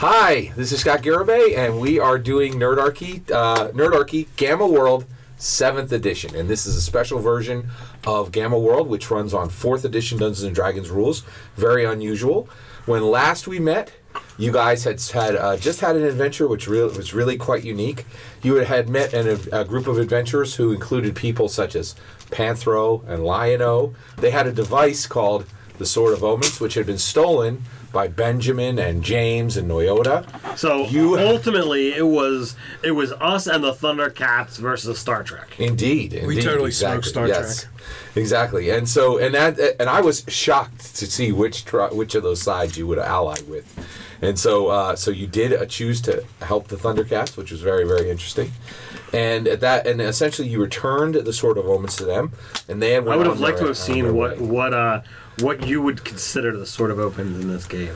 Hi, this is Scott Garibay, and we are doing Nerdarchy GammaWorld 7th edition. And this is a special version of GammaWorld, which runs on 4th edition Dungeons & Dragons rules. Very unusual. When last we met, you guys had just had an adventure which was really quite unique. You had met a group of adventurers who included people such as Panthro and Lion-O. They had a device called the Sword of Omens, which had been stolen by Benjamin and James and Noyota. So ultimately, it was us and the Thundercats versus Star Trek. Indeed, we totally smoked Star Trek. Exactly, and so and I was shocked to see which of those sides you would ally with, and so you did choose to help the Thundercats, which was very, very interesting. And essentially you returned the Sword of Omens to them, and they had. I would have liked to have seen what you would consider the Sword of Omens in this game.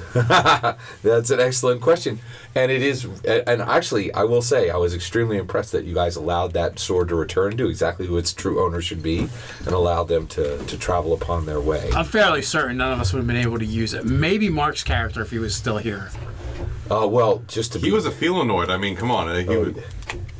That's an excellent question, and it is. And actually, I will say I was extremely impressed that you guys allowed that sword to return to exactly who its true owner should be, and allowed them to travel upon their way. I'm fairly certain none of us would have been able to use it. Maybe Mark's character if he was still here. Well, just to be. He was a felinoid. I mean, come on.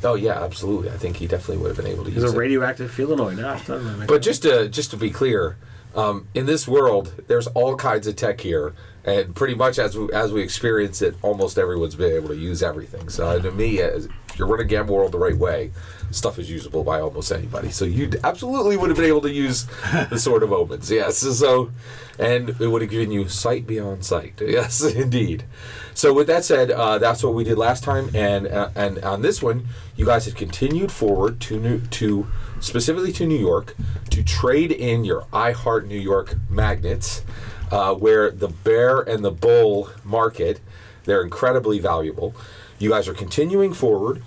Oh yeah, absolutely. I think he definitely would have been able to use it. He's a radioactive felinoid. But just to be clear, in this world, there's all kinds of tech here, and pretty much as we experience it, almost everyone's been able to use everything. So to me, if you're running GammaWorld the right way, stuff is usable by almost anybody. So you absolutely would have been able to use the Sword of Omens, yes. So, and it would have given you sight beyond sight, yes, indeed. So with that said, that's what we did last time, and on this one, you guys had continued forward to specifically to New York to trade in your I Heart New York magnets, where the bear and the bull market, they're incredibly valuable. You guys are continuing forward,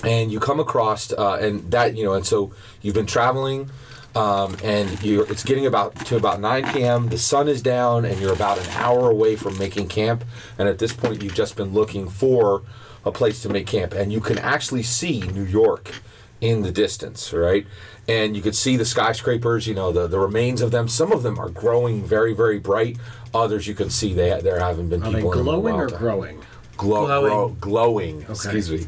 and you come across and so you've been traveling. And it's getting to about 9 p.m. The sun is down, and you're about an hour away from making camp. And at this point, you've just been looking for a place to make camp, and you can actually see New York in the distance, right? And you can see the skyscrapers, the remains of them. Some of them are growing very, very bright. Others you can see there haven't been people. Are they glowing or growing? Glowing. Okay. Excuse me.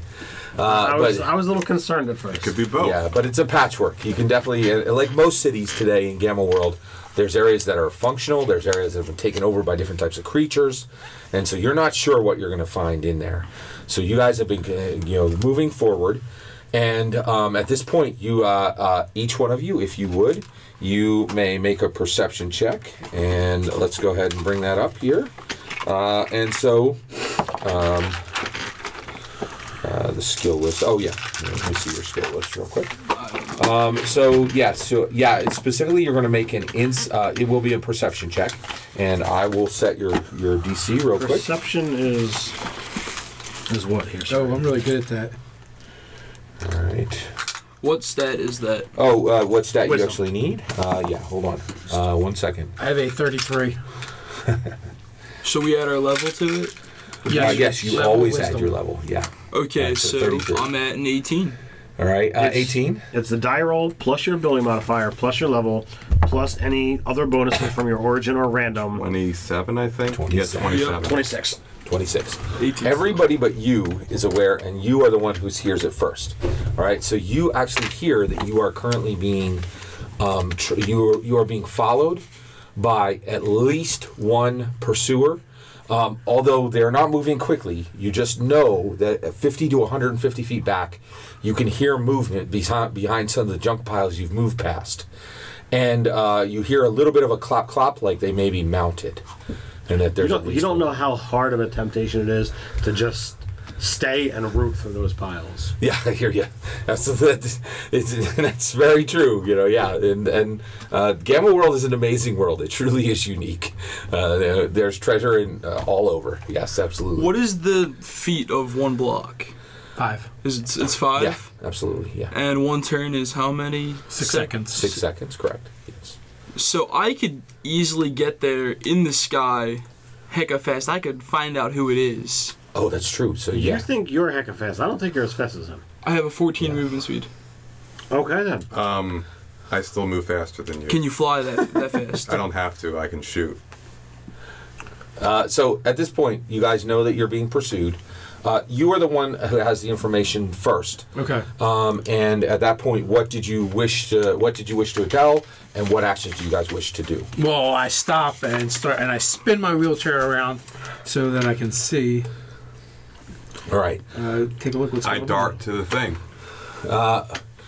I was a little concerned at first. It could be both. Yeah, but it's a patchwork. You can definitely, like most cities today in GammaWorld, there's areas that are functional, there's areas that have been taken over by different types of creatures, and so you're not sure what you're going to find in there. So you guys have been, moving forward, and at this point, you, each one of you, if you would, you may make a perception check, and let's go ahead and bring that up here. The skill list. Oh yeah, let me see your skill list real quick. Specifically, you're going to make it will be a perception check, and I will set your DC real quick. Perception is what here? Sorry. Oh, I'm really good at that. All right. What stat is that? Oh, what stat you actually need? Yeah, hold on. 1 second. I have a 33. So we add our level to it? Yeah, I guess you always add your level. Yeah. Okay, so I'm at an 18. All right, 18. It's the die roll plus your ability modifier plus your level plus any other bonuses from your origin or random. 27, I think. 27. Yeah, 27. 26. 26. 18. Everybody but you is aware, and you are the one who hears it first. All right, so you actually hear that you are currently being, you are being followed by at least one pursuer. Although they're not moving quickly, you just know that at 50 to 150 feet back, you can hear movement behind some of the junk piles you've moved past. And you hear a little bit of a clop-clop like they may be mounted. And that there's you don't know how hard of a temptation it is to just stay and root through those piles. Yeah, I hear you. That's very true. Yeah, and GammaWorld is an amazing world. It truly is unique. There's treasure all over. Yes, absolutely. What is the feet of one block? 5. It's 5? Yeah, absolutely. Yeah. And one turn is how many? 6 seconds. 6 seconds, correct. Yes. So I could easily get there in the sky, hecka fast. I could find out who it is. Oh, that's true. So You think you're hecka fast. I don't think you're as fast as him. I have a 14 movement speed. Okay, then. I still move faster than you. Can you fly that fast? I don't have to. I can shoot. So at this point, you guys know that you're being pursued. You are the one who has the information first. Okay. And at that point, what did you wish to tell, and what actions do you guys wish to do? Well, I stop and I spin my wheelchair around so that I can see. All right. Take a look. What's I going on. dart to the thing.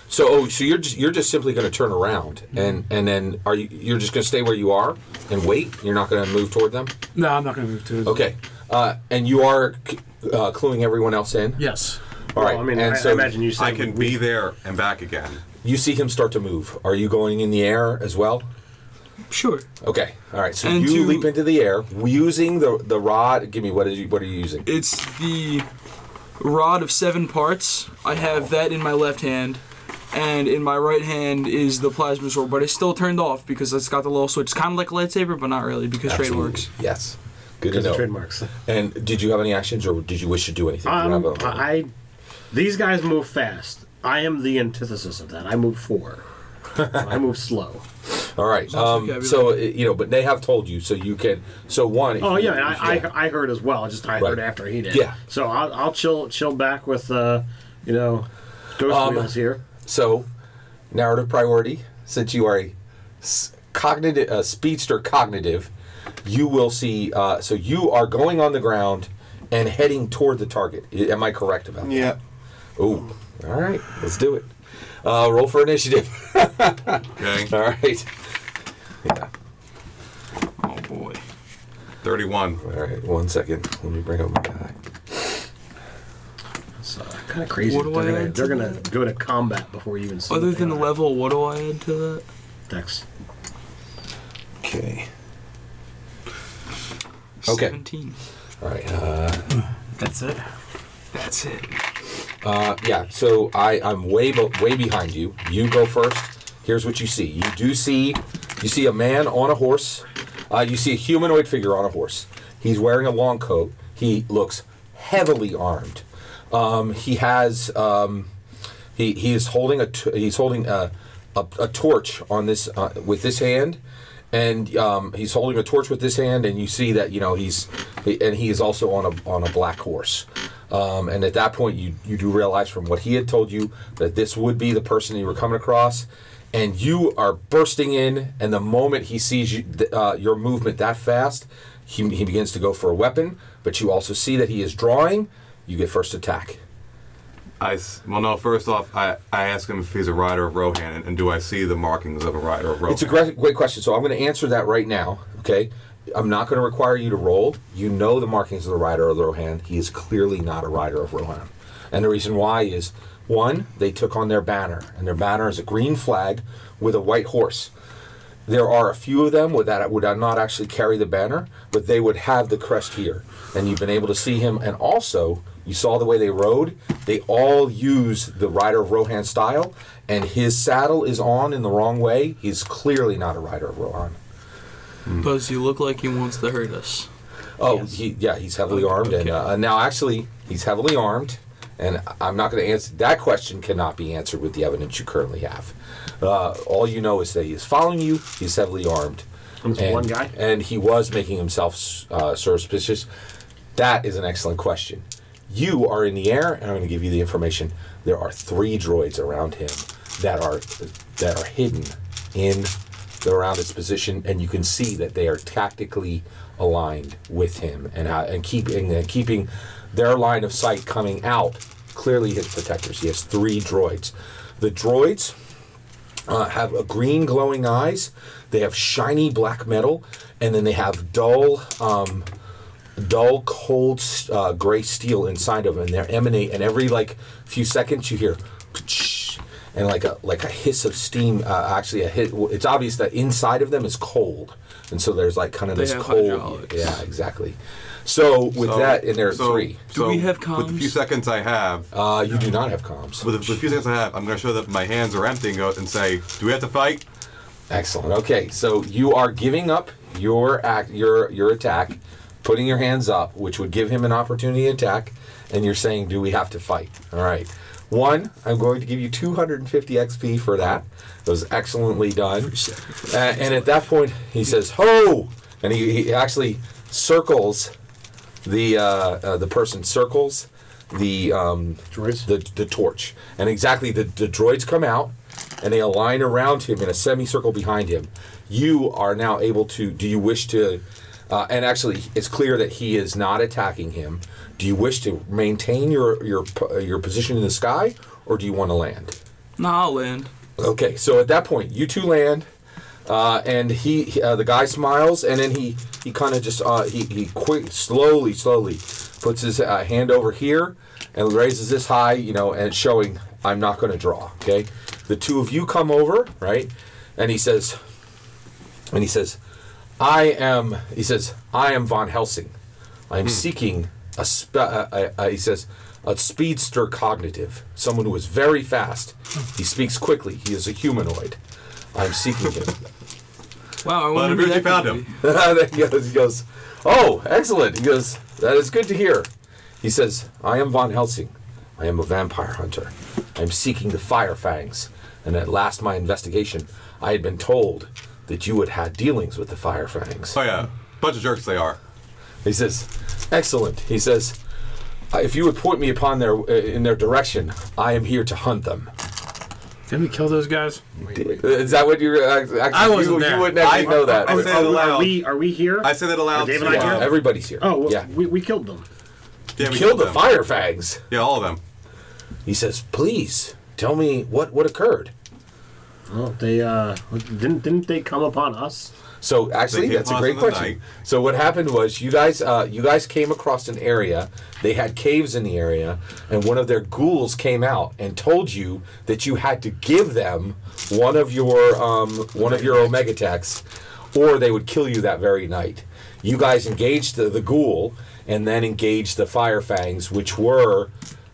So you're just simply going to turn around, and then you're just going to stay where you are and wait. You're not going to move toward them. No, I'm not going to move to it. Okay. And you are cluing everyone else in. Yes. All right. Well, I mean, and I imagine you said I can be there and back again. You see him start to move. Are you going in the air as well? Sure. Okay. All right. So And you to- leap into the air using the rod. Give me what are you using? It's the rod of 7 parts. I have that in my left hand, and in my right hand is the plasma sword, but it's still turned off because it's got the little switch. It's kind of like a lightsaber, but not really because trademarks. Yes. Good to because of know. trademarks. And did you have any actions, or did you wish to do anything? You have a- These guys move fast. I am the antithesis of that. I move 4. I move slow. All right. But they have told you, so you can. So one. Oh yeah, and I heard as well. Just I heard after he did. Yeah. So I'll chill back with ghost wheels here. So, narrative priority. Since you are a speedster cognitive, you will see. So you are going on the ground and heading toward the target. Am I correct about that? Yeah. Oh, all right. Let's do it. Roll for initiative. Okay. All right. Yeah. Oh boy. 31. All right. 1 second. Let me bring up my guy. It's kind of crazy. What do I add to They're gonna that? go to combat before you even see. Other what than they the are. level, what do I add to that? Dex. Okay. Okay. 17. All right. That's it. That's it. Yeah, so I'm way behind you. You go first. Here's what you see. You see a man on a horse. You see a humanoid figure on a horse. He's wearing a long coat. He looks heavily armed. He is holding a torch on this with this hand, and he's holding a torch with this hand, and you see that he is also on a black horse. And at that point, you do realize from what he had told you that this would be the person you were coming across, and you are bursting in. And the moment he sees your movement that fast, he begins to go for a weapon. But you also see that he is drawing. You get first attack. First off, I ask him if he's a rider of Rohan, and do I see the markings of a rider of Rohan? It's a great question. So I'm going to answer that right now. Okay. I'm not going to require you to roll. You know the markings of the rider of Rohan. He is clearly not a rider of Rohan. And the reason why is, one, they took on their banner. And their banner is a green flag with a white horse. There are a few of them that would not actually carry the banner, but they would have the crest here. And you've been able to see him. And also, you saw the way they rode. They all use the rider of Rohan style. And his saddle is on in the wrong way. He's clearly not a rider of Rohan. Does he look like he wants to hurt us? Oh, he's heavily armed, Okay. and now actually he's heavily armed, and I'm not going to answer that question. Cannot be answered with the evidence you currently have. All you know is that he is following you. He's heavily armed, And it's one guy? and he was making himself suspicious. That is an excellent question. You are in the air, and I'm going to give you the information. There are 3 droids around him that are hidden around its position, and you can see that they are tactically aligned with him and keeping their line of sight coming out. Clearly his protectors. He has 3 droids. The droids have a green glowing eyes. They have shiny black metal, and then they have dull cold gray steel inside of them, and they emanate, and every few seconds you hear and like a hiss of steam. Actually, a hit. It's obvious that inside of them is cold, and so there's kind of this have cold. hydraulics. Yeah, exactly. So with that, and there are 3. Do we have comms? With the few seconds I have, You do not have comms. with the few seconds I have, I'm going to show that my hands are empty and go and say, "Do we have to fight?" Excellent. Okay, so you are giving up your attack, putting your hands up, which would give him an opportunity to attack, and you're saying, "Do we have to fight?" All right. 1, I'm going to give you 250 XP for that. It was excellently done. And at that point, he says, "Ho!" And he actually circles the person circles the Droids? the torch, and exactly the droids come out and they align around him in a semicircle behind him. You are now able to. Do you wish to? And actually, it's clear that he is not attacking him. Do you wish to maintain your position in the sky, or do you want to land? No, I'll land. Okay, so at that point, you two land, and the guy smiles, and then he kind of just he slowly puts his hand over here and raises this high, and showing I'm not going to draw. Okay, the two of you come over, right, and he says, I am Von Helsing. I am seeking he says, a speedster cognitive, someone who is very fast. He speaks quickly. He is a humanoid. I'm seeking him. Wow, I wonder who that found could him. be. He goes, oh, excellent. He goes, that is good to hear. He says, I am Von Helsing. I am a vampire hunter. I am seeking the Fire Fangs. And at last my investigation, I had been told that you had had dealings with the Fire Fangs. Oh yeah, bunch of jerks they are. He says, excellent. He says, if you would point me upon in their direction, I am here to hunt them. Didn't we kill those guys? Is that what you're actually? I wasn't there. You wouldn't actually know that. I said it aloud. Are we here? I said it aloud. Are Dave and I Yeah, here? everybody's here. Oh, well, yeah. we killed them. Yeah, we Killed the them. Fire Fangs. Yeah, all of them. He says, please tell me what occurred. Well, they didn't they come upon us? So actually, They came that's a upon us great in the question. night. So what happened was you guys came across an area. They had caves in the area, and one of their ghouls came out and told you that you had to give them one of your Omega Techs, or they would kill you that very night. You guys engaged the ghoul, and then engaged the Fire Fangs, which were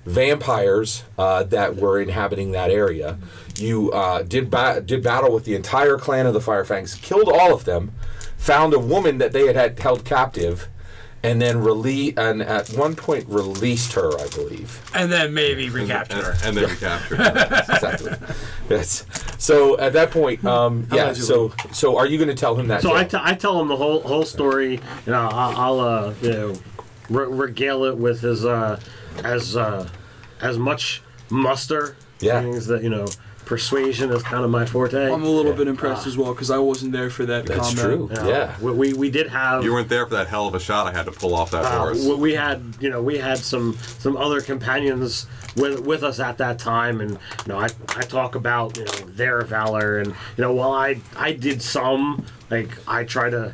vampires that were inhabiting that area. You did battle with the entire clan of the Fire Fangs, killed all of them, found a woman that they had held captive, and then at one point released her, I believe. And then maybe recapture her. And then recaptured. Exactly. Yes. So at that point, yeah. So are you going to tell him that? So Joe? I tell him the whole story, and I'll regale it with his as much muster. Yeah. Things that persuasion is kind of my forte. I'm a little bit impressed as well because I wasn't there for that That's combat. true. Yeah. We did have. You weren't there for that hell of a shot I had to pull off that horse. We had some other companions with us at that time, and I talk about their valor, and while I did some, like, I try to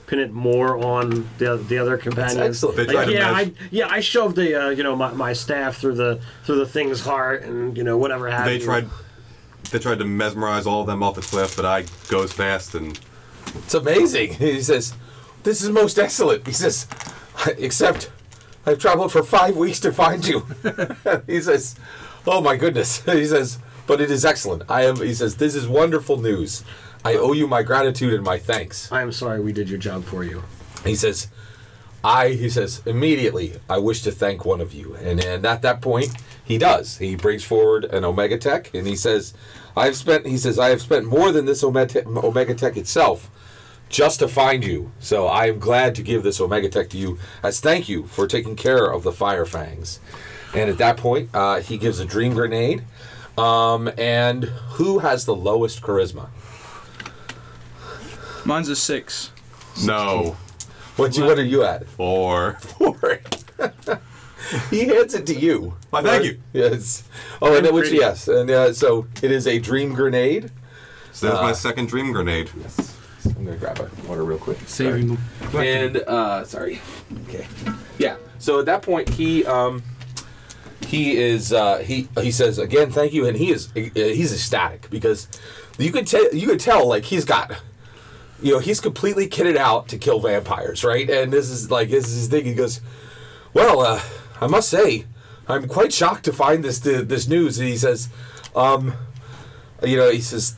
pin it more on the other companions. That's excellent. They tried to I shoved the my staff through the thing's heart, and whatever happened. They tried to mesmerize all of them off the cliff, but I goes fast and. It's amazing. He says, "This is most excellent." He says, "Except I've traveled for 5 weeks to find you." He says, "Oh my goodness." He says, "But it is excellent. He says, "This is wonderful news. I owe you my gratitude and my thanks." I am sorry we did your job for you. He says, immediately, I wish to thank one of you. And at that point, he does. He brings forward an Omega Tech, and he says, I have spent more than this Omega Tech itself just to find you. So I am glad to give this Omega Tech to you as thank you for taking care of the Fire Fangs. And at that point, he gives a dream grenade. And who has the lowest charisma? Mine's a 6. No. What are you at? 4. 4. He hands it to you. Why, thank you. Yes. Oh, and which yes, and so it is a dream grenade. So that's my second dream grenade. Yes. I'm gonna grab a water real quick. Saving them. And sorry. Okay. Yeah. So at that point, he says again, thank you, and he's ecstatic because you could tell like he's got. He's completely kitted out to kill vampires, right? And this is his thing. He goes, well, I must say, I'm quite shocked to find this news. And he says, he says,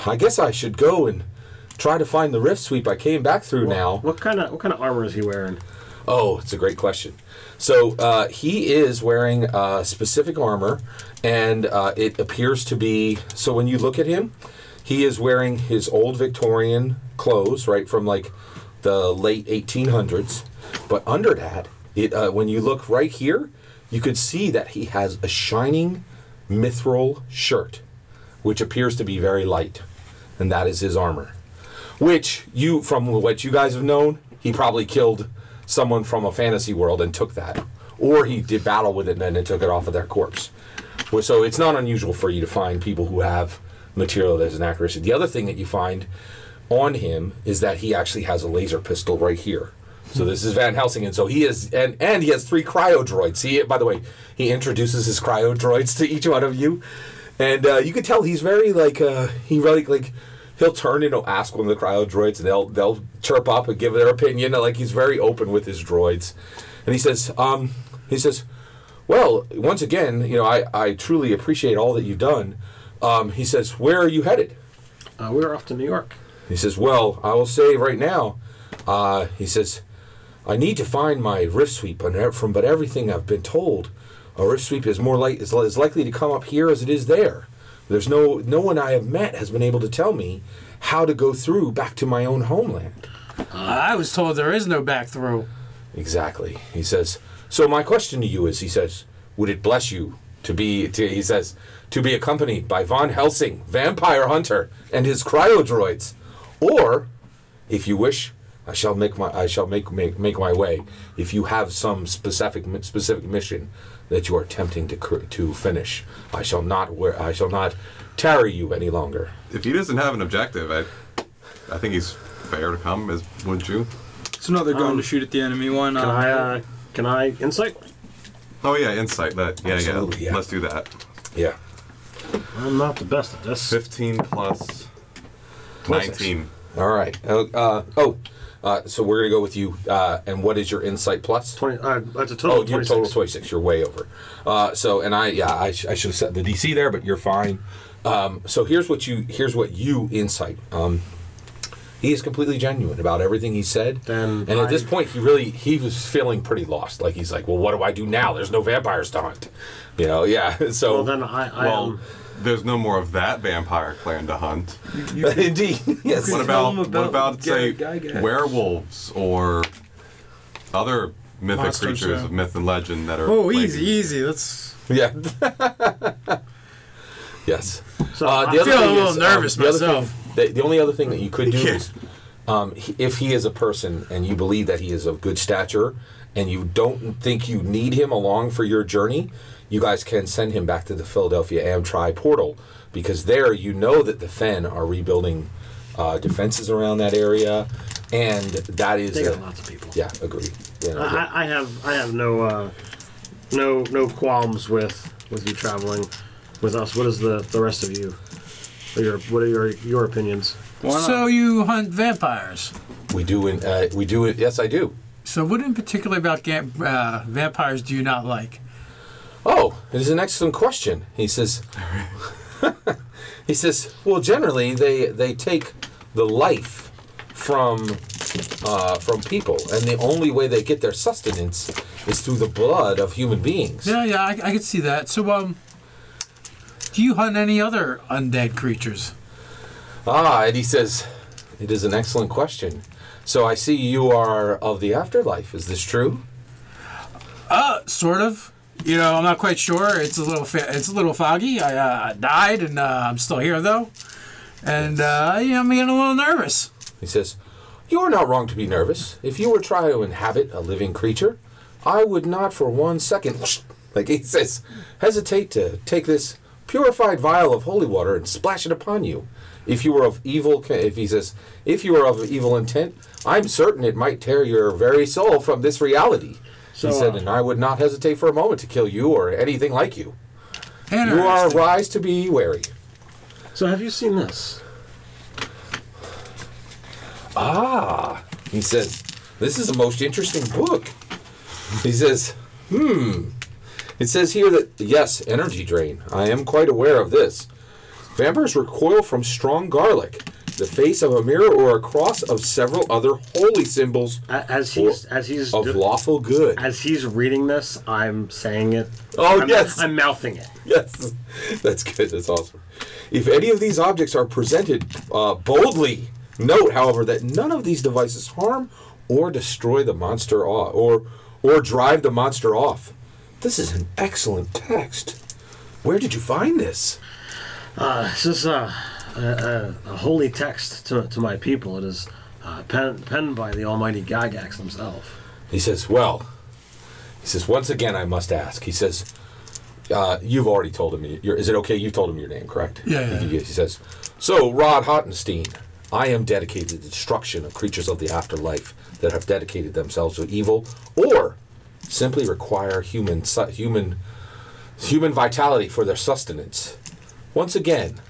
I guess I should go and try to find the rift sweep I came back through now. What kind of armor is he wearing? Oh, it's a great question. So he is wearing specific armor, and it appears to be. So when you look at him, he is wearing his old Victorian clothes, right, from like the late 1800s. But under that, when you look right here, you could see that he has a shining mithril shirt, which appears to be very light, and that is his armor. Which from what you guys have known, he probably killed someone from a fantasy world and took that, or he did battle with it and then took it off of their corpse. So it's not unusual for you to find people who have material that is an accuracy. The other thing that you find on him is that he actually has a laser pistol right here. So this is Van Helsing, and so he is, and he has 3 cryo droids. By the way, he introduces his cryo droids to each one of you, and you can tell he's very he'll turn and he'll ask one of the cryo droids, and they'll chirp up and give their opinion. Like, he's very open with his droids, and he says, well, once again, I truly appreciate all that you've done. He says, where are you headed? We're off to New York. He says, well, I will say right now, he says, I need to find my rift sweep, but everything I've been told, a rift sweep is is likely to come up here as it is there. There's no one I have met has been able to tell me how to go through back to my own homeland. I was told there is no back through. Exactly. He says, so my question to you is, he says, would it bless you to be accompanied by Von Helsing, vampire hunter, and his cryo droids, or, if you wish, I shall make my way. If you have some specific mission that you are attempting to finish, I shall not tarry you any longer. If he doesn't have an objective, I think he's fair to come, wouldn't you? It's another gun to shoot at the enemy. Why not? Can I insight? Oh yeah, insight. Yeah. Let's do that. Yeah. I'm not the best at this. 15 plus 19. All right. So we're gonna go with you. And what is your insight plus? 20. That's a total. Oh, you're total 26. You're way over. I should have set the DC there, but you're fine. So here's what you insight. He is completely genuine about everything he said. And at this point, he was feeling pretty lost. Like, he's like, well, what do I do now? There's no vampires to hunt. Yeah. So well, then there's no more of that vampire clan to hunt. Indeed. Yes. What about say werewolves or other mythic Monsters, creatures of myth and legend that are? Oh, easy. Let's. Yeah. Yes. So I feel a little nervous myself. The only other thing that you could do is, if he is a person and you believe that he is of good stature and you don't think you need him along for your journey, you guys can send him back to the Philadelphia Amtri portal, because there you know that the Fen are rebuilding defenses around that area, and that is... They got lots of people. Yeah, agreed. I have no qualms with you traveling with us. What is the rest of you? What are your opinions? So you hunt vampires? We do it. Yes, I do. So what in particular about vampires do you not like? Oh, it is an excellent question. He says, well, generally they take the life from people, and the only way they get their sustenance is through the blood of human beings. Yeah, I could see that. So, do you hunt any other undead creatures? And he says, it is an excellent question. So I see you are of the afterlife. Is this true? Sort of. I'm not quite sure. It's a little foggy. I died, and I'm still here though. And I'm getting a little nervous. He says, you are not wrong to be nervous. If you were trying to inhabit a living creature, I would not for 1 second, like he says, hesitate to take this purified vial of holy water and splash it upon you. If you were of evil, if you were of evil intent, I'm certain it might tear your very soul from this reality. So, he said, and I would not hesitate for a moment to kill you or anything like you. You are wise to be wary. So have you seen this? He says, this is the most interesting book. He says, It says here that, yes, energy drain. I am quite aware of this. Vampires recoil from strong garlic, the face of a mirror, or a cross of several other holy symbols of lawful good. As he's reading this, I'm saying it. Yes. I'm mouthing it. Yes. That's good. That's awesome. If any of these objects are presented boldly Note, however, that none of these devices harm or destroy the monster off, or drive the monster off. This is an excellent text. Where did you find this? This is a holy text to my people. It is penned by the almighty Gygax himself. He says, well, once again, I must ask. He says, you've already told him. Is it okay? You've told him your name, correct? Yeah. He says, so, Rod Hottenstein, I am dedicated to the destruction of creatures of the afterlife that have dedicated themselves to evil or simply require human vitality for their sustenance. Once again,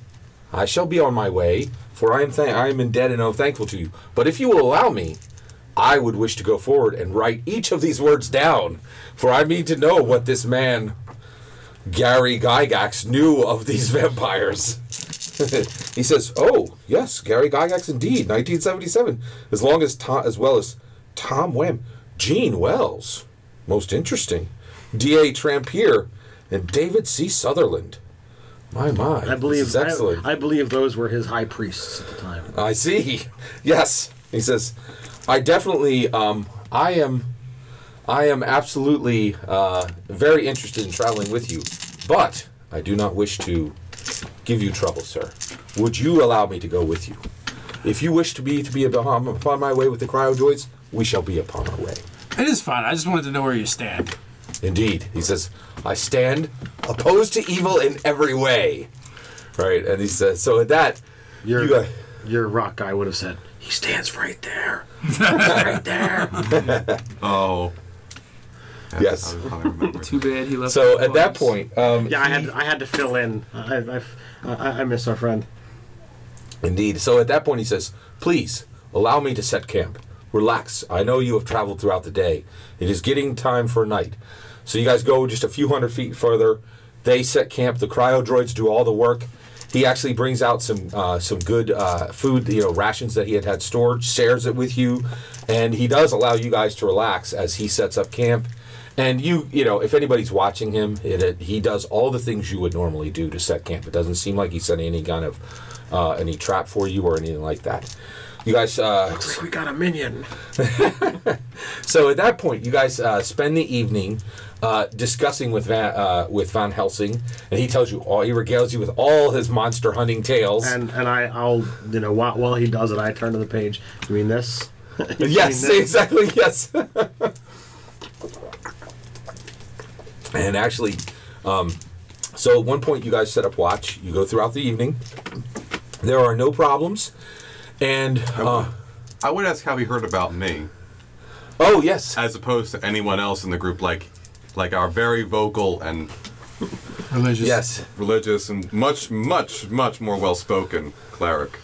I shall be on my way, for I am indebted and I'm thankful to you. But if you will allow me, I would wish to go forward and write each of these words down, for I mean to know what this man, Gary Gygax, knew of these vampires. He says, oh, yes, Gary Gygax indeed, 1977, as well as Tom Wham, Gene Wells, most interesting, D.A. Trampier, and David C. Sutherland. My, I believe this is excellent. I believe those were his high priests at the time. I see. Yes. He says, I definitely, I am absolutely very interested in traveling with you, but I do not wish to give you trouble, sir. Would you allow me to go with you? If you wish to be upon my way with the cryozoids, we shall be upon our way. It is fine. I just wanted to know where you stand. Indeed. He says, I stand opposed to evil in every way. Right? And he says, so at that, your rock guy would have said, he stands right there. Right there. Oh. Yes. Too bad he left. So at that point, yeah, I had to fill in. I miss our friend. Indeed. So at that point, he says, please allow me to set camp. Relax. I know you have traveled throughout the day. It is getting time for night. So you guys go just a few hundred feet further. They set camp. The cryodroids do all the work. He actually brings out some good food, rations that he had stored, shares it with you, and he does allow you guys to relax as he sets up camp. And if anybody's watching him, he does all the things you would normally do to set camp. It doesn't seem like he set any kind of any trap for you or anything like that. You guys looks like we got a minion. So at that point, you guys spend the evening discussing with Van Helsing, and he tells you he regales you with all his monster hunting tales. And I'll while he does it, I turn to the page. You mean this? Yes, mean this? exactly. Yes. And actually, so at one point you guys set up watch. You go throughout the evening. There are no problems. And I would ask how he heard about me. Oh, yes. As opposed to anyone else in the group, like our very vocal and Religious. Yes. religious and much, much, much more well-spoken cleric.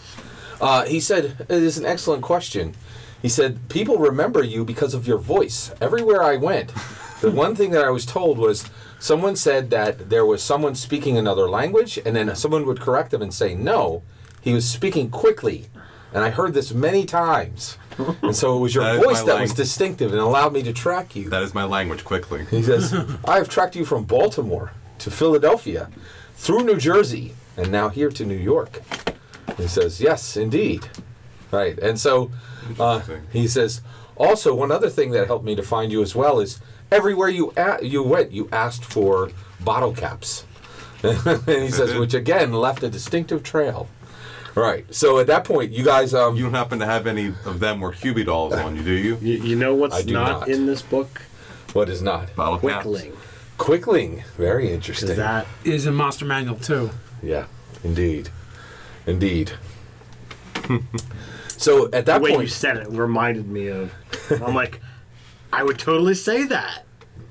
He said, it is an excellent question. He said, people remember you because of your voice. Everywhere I went, the one thing that I was told was someone said that there was someone speaking another language, and then someone would correct them and say, no, he was speaking quickly. And I heard this many times. And so it was your voice that was distinctive and allowed me to track you. That is my language, quickly. He says, I have tracked you from Baltimore to Philadelphia, through New Jersey, and now here to New York. He says, yes, indeed. Right. And so he says, also, one other thing that helped me to find you as well is everywhere you went, you asked for bottle caps. And he says, which again left a distinctive trail. Right. So at that point, you guys... you don't happen to have any of them where Hubie dolls on you, do you? You know what's not in this book? What is not? Bottle caps. Quickling. Quickling. Very interesting. That is in Monster Manual too. Yeah. Indeed. Indeed. So at that the way point... you said it reminded me of... I'm like, I would totally say that.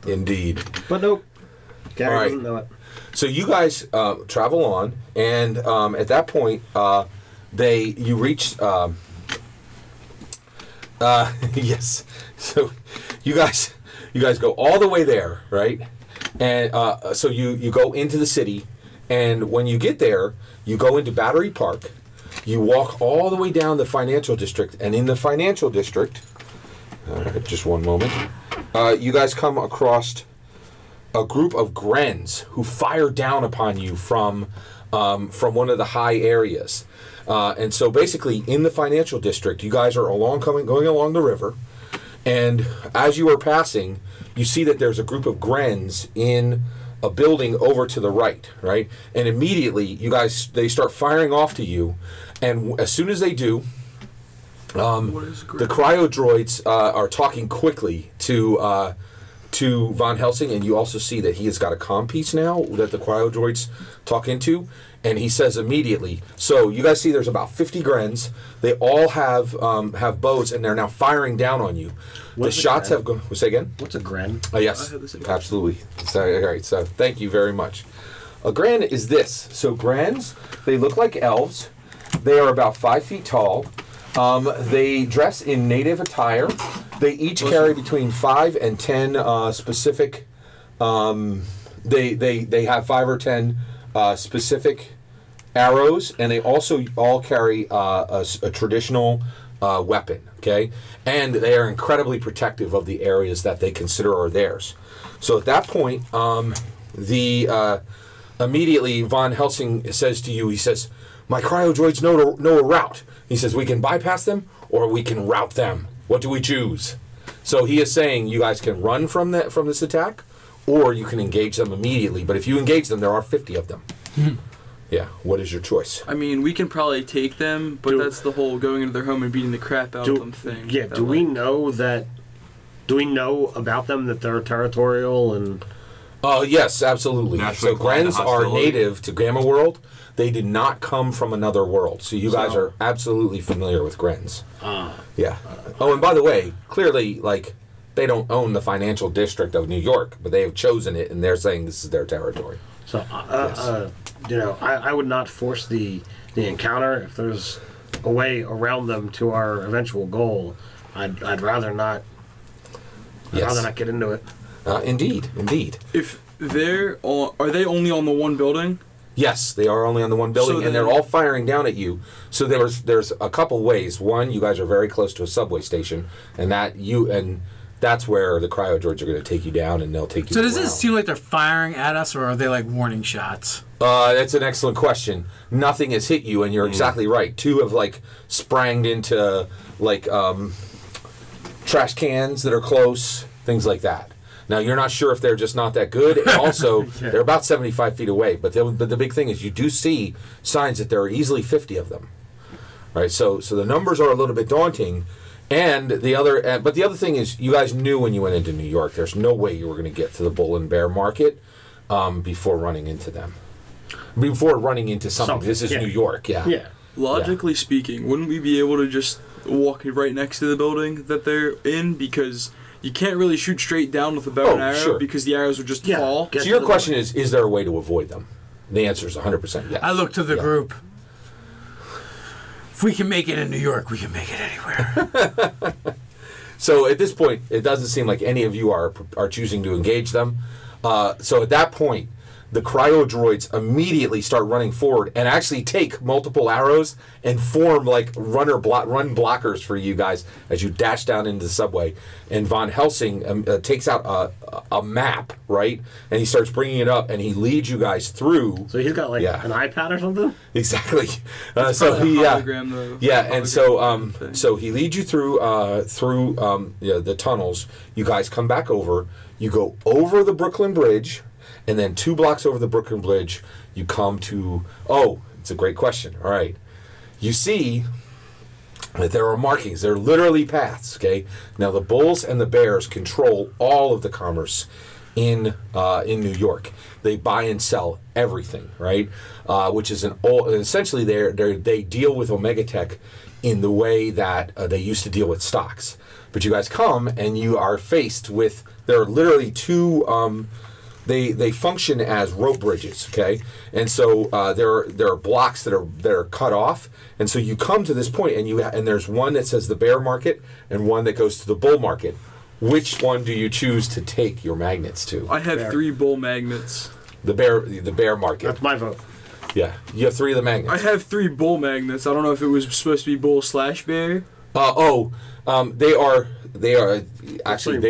Indeed. But nope. Gary right. doesn't know it. So you guys travel on, and at that point, you reach. Yes. So you guys go all the way there, right? And so you go into the city, and when you get there, you go into Battery Park. You walk all the way down the financial district, and in the financial district, just one moment, you guys come across a group of Grens who fire down upon you from from one of the high areas. And so basically in the financial district, you guys are going along the river, and as you are passing, you see that there's a group of Grens in a building over to the right, right? And immediately they start firing off to you, and as soon as they do, the cryo droids are talking quickly to Von Helsing, and you also see that he has got a comm piece now that the cryo droids talk into, and he says immediately, so you guys see there's about 50 Grens. They all have bows, and they're now firing down on you. The shots have gone... Say again? What's a Gren? Yes, absolutely. So, all right, so thank you very much. A Gren is this. So Grens, they look like elves. They are about 5 feet tall. They dress in native attire. They each carry between 5 and 10 specific... They have 5 or 10 specific arrows, and they also all carry a traditional weapon, okay? And they are incredibly protective of the areas that they consider are theirs. So at that point, immediately Von Helsing says to you, he says, my cryo droids know a route. He says, we can bypass them, or we can route them. What do we choose? So he is saying you guys can run from this attack, or you can engage them immediately. But if you engage them, there are 50 of them. Yeah, what is your choice? I mean, we can probably take them, but that's the whole going into their home and beating the crap out of them thing. Yeah, do we know about them, that they're territorial and... Yes, absolutely. So Grens are native to GammaWorld. They did not come from another world. So you guys are absolutely familiar with Grens. Yeah. Oh, and by the way, clearly, like, they don't own the financial district of New York, but they have chosen it, and they're saying this is their territory. So, I would not force the encounter. If there's a way around them to our eventual goal, I'd rather not. I'd rather not get into it. Indeed. If are they only on the one building? Yes, they are only on the one building, and they're all firing down at you. So there's a couple ways. One, you guys are very close to a subway station, and that's where the cryo droids are going to take you down, and they'll take you. So does it seem like they're firing at us, or are they like warning shots? That's an excellent question. Nothing has hit you, and you're exactly right. 2 have like spranged into like trash cans that are close, things like that. Now, you're not sure if they're just not that good. And also, they're about 75 feet away. But the big thing is you do see signs that there are easily 50 of them. Right? So the numbers are a little bit daunting. And but the other thing is, you guys knew when you went into New York, there's no way you were going to get to the bull and bear market before running into them. Before running into something. This is New York, Yeah. Logically speaking, wouldn't we be able to just walk right next to the building that they're in? Because you can't really shoot straight down with a bow and arrow because the arrows would just fall. So your question is there a way to avoid them? The answer is 100% yes. I look to the group. If we can make it in New York, we can make it anywhere. So at this point, it doesn't seem like any of you are choosing to engage them. So at that point, the cryo droids immediately start running forward and actually take multiple arrows and form like run blockers for you guys as you dash down into the subway. And Von Helsing takes out a map, right? And he starts bringing it up, and he leads you guys through. So he's got like an iPad or something? Exactly. So he leads you through the tunnels. You guys come back over. You go over the Brooklyn Bridge. And then 2 blocks over the Brooklyn Bridge, you come to... Oh, it's a great question. All right. You see that there are markings. They're literally paths, okay? Now, the bulls and the bears control all of the commerce in New York. They buy and sell everything, right? Which is essentially they deal with Omega Tech in the way that they used to deal with stocks. But you guys come, and you are faced with... There are literally 2... They function as rope bridges, okay? And so there are blocks that are cut off, and so you come to this point, and there's one that says the bear market and one that goes to the bull market. Which one do you choose to take your magnets to? I have 3 bull magnets. The bear market. That's my vote. Yeah, you have 3 of the magnets. I have 3 bull magnets. I don't know if it was supposed to be bull/bear. They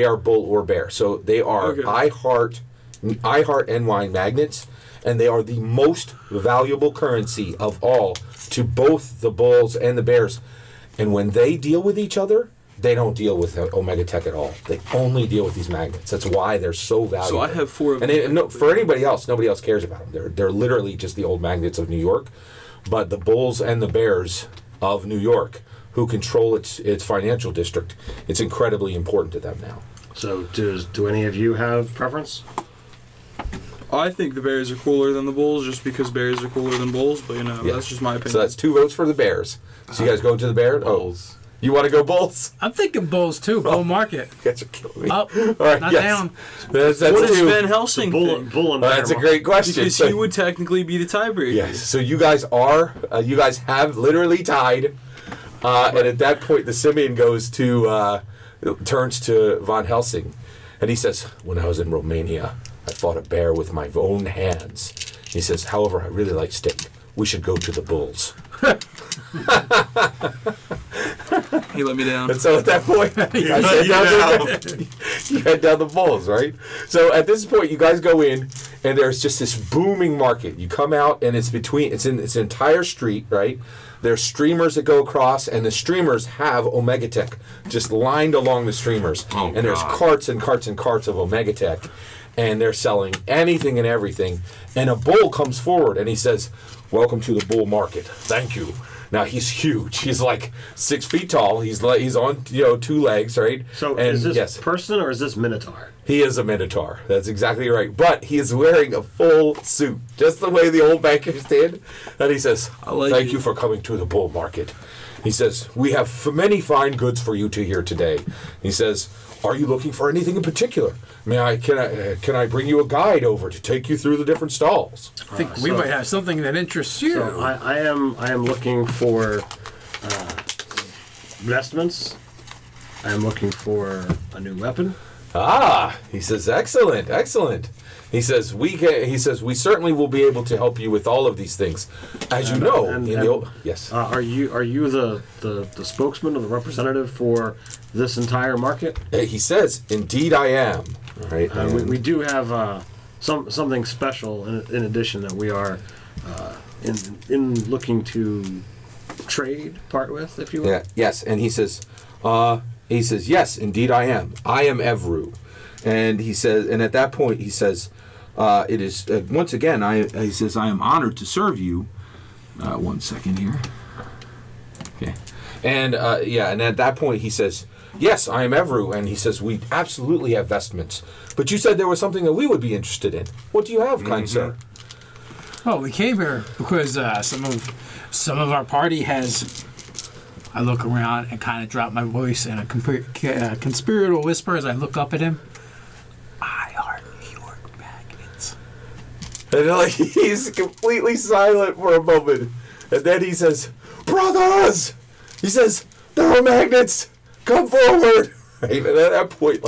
are bull or bear. So they are I Heart NY magnets, and they are the most valuable currency of all to both the bulls and the bears. And when they deal with each other, they don't deal with Omega Tech at all. They only deal with these magnets. That's why they're so valuable. So I have 4 of them. And no, for anybody else, nobody else cares about them. They're literally just the old magnets of New York. But the bulls and the bears of New York, who control its financial district, it's incredibly important to them now. So do any of you have preference? I think the Bears are cooler than the Bulls just because Bears are cooler than Bulls, but that's just my opinion. So that's 2 votes for the Bears. So you guys going to the Bears? Bulls. Oh, you want to go Bulls? I'm thinking Bulls too. Bull market. You guys are killing me. Up, All right, not yes. down. That's What does 2. Van Helsing think? Bull and That's a great question. Because he would technically be the tiebreaker. Yes. So you guys have literally tied, and at that point the Simeon turns to Van Helsing, and he says, "When I was in Romania, I fought a bear with my own hands." He says, "However, I really like steak. We should go to the Bulls." He let me down. And so at that point, you head down the Bulls, right? So at this point, you guys go in, and there's just this booming market. You come out, and it's in its entire street, right? There's streamers that go across, and the streamers have Omega Tech just lined along the streamers. Oh, and there's God. carts and carts and carts of Omega Tech, and they're selling anything and everything. And a bull comes forward, and he says, "Welcome to the bull market. Thank you." Now he's huge. He's like 6 feet tall. He's on 2 legs, right? So and is this yes, person or is this Minotaur? he is a minotaur. That's exactly right. But he is wearing a full suit, just the way the old bankers did. And he says, "Thank you for coming to the bull market." He says, "We have many fine goods for you to hear today." He says, "Are you looking for anything in particular? Can I bring you a guide over to take you through the different stalls?" I think we might have something that interests you. So I am looking for vestments. I am looking for a new weapon. Ah, he says, "Excellent, excellent." He says, "We certainly will be able to help you with all of these things, as you know." Yes. Are you the spokesman or the representative for this entire market? He says, "Indeed, I am." All right. We do have something special in addition that we are in looking to trade part with, if you will. Yeah. Yes. And he says, "Yes, indeed, I am. I am Evru." And he says, and at that point, he says, "It is once again." He says, "I am honored to serve you." 1 second here. Okay. And and at that point, he says, "Yes, I am Evru." And he says, "We absolutely have vestments, but you said there was something that we would be interested in. What do you have, kind sir?" Well, we came here because some of our party has. I look around and kind of drop my voice in a conspiratorial whisper as I look up at him. I are New York magnets. And he's completely silent for a moment, and then he says, "Brothers!" He says, "There are magnets. Come forward!" Right? And at that point,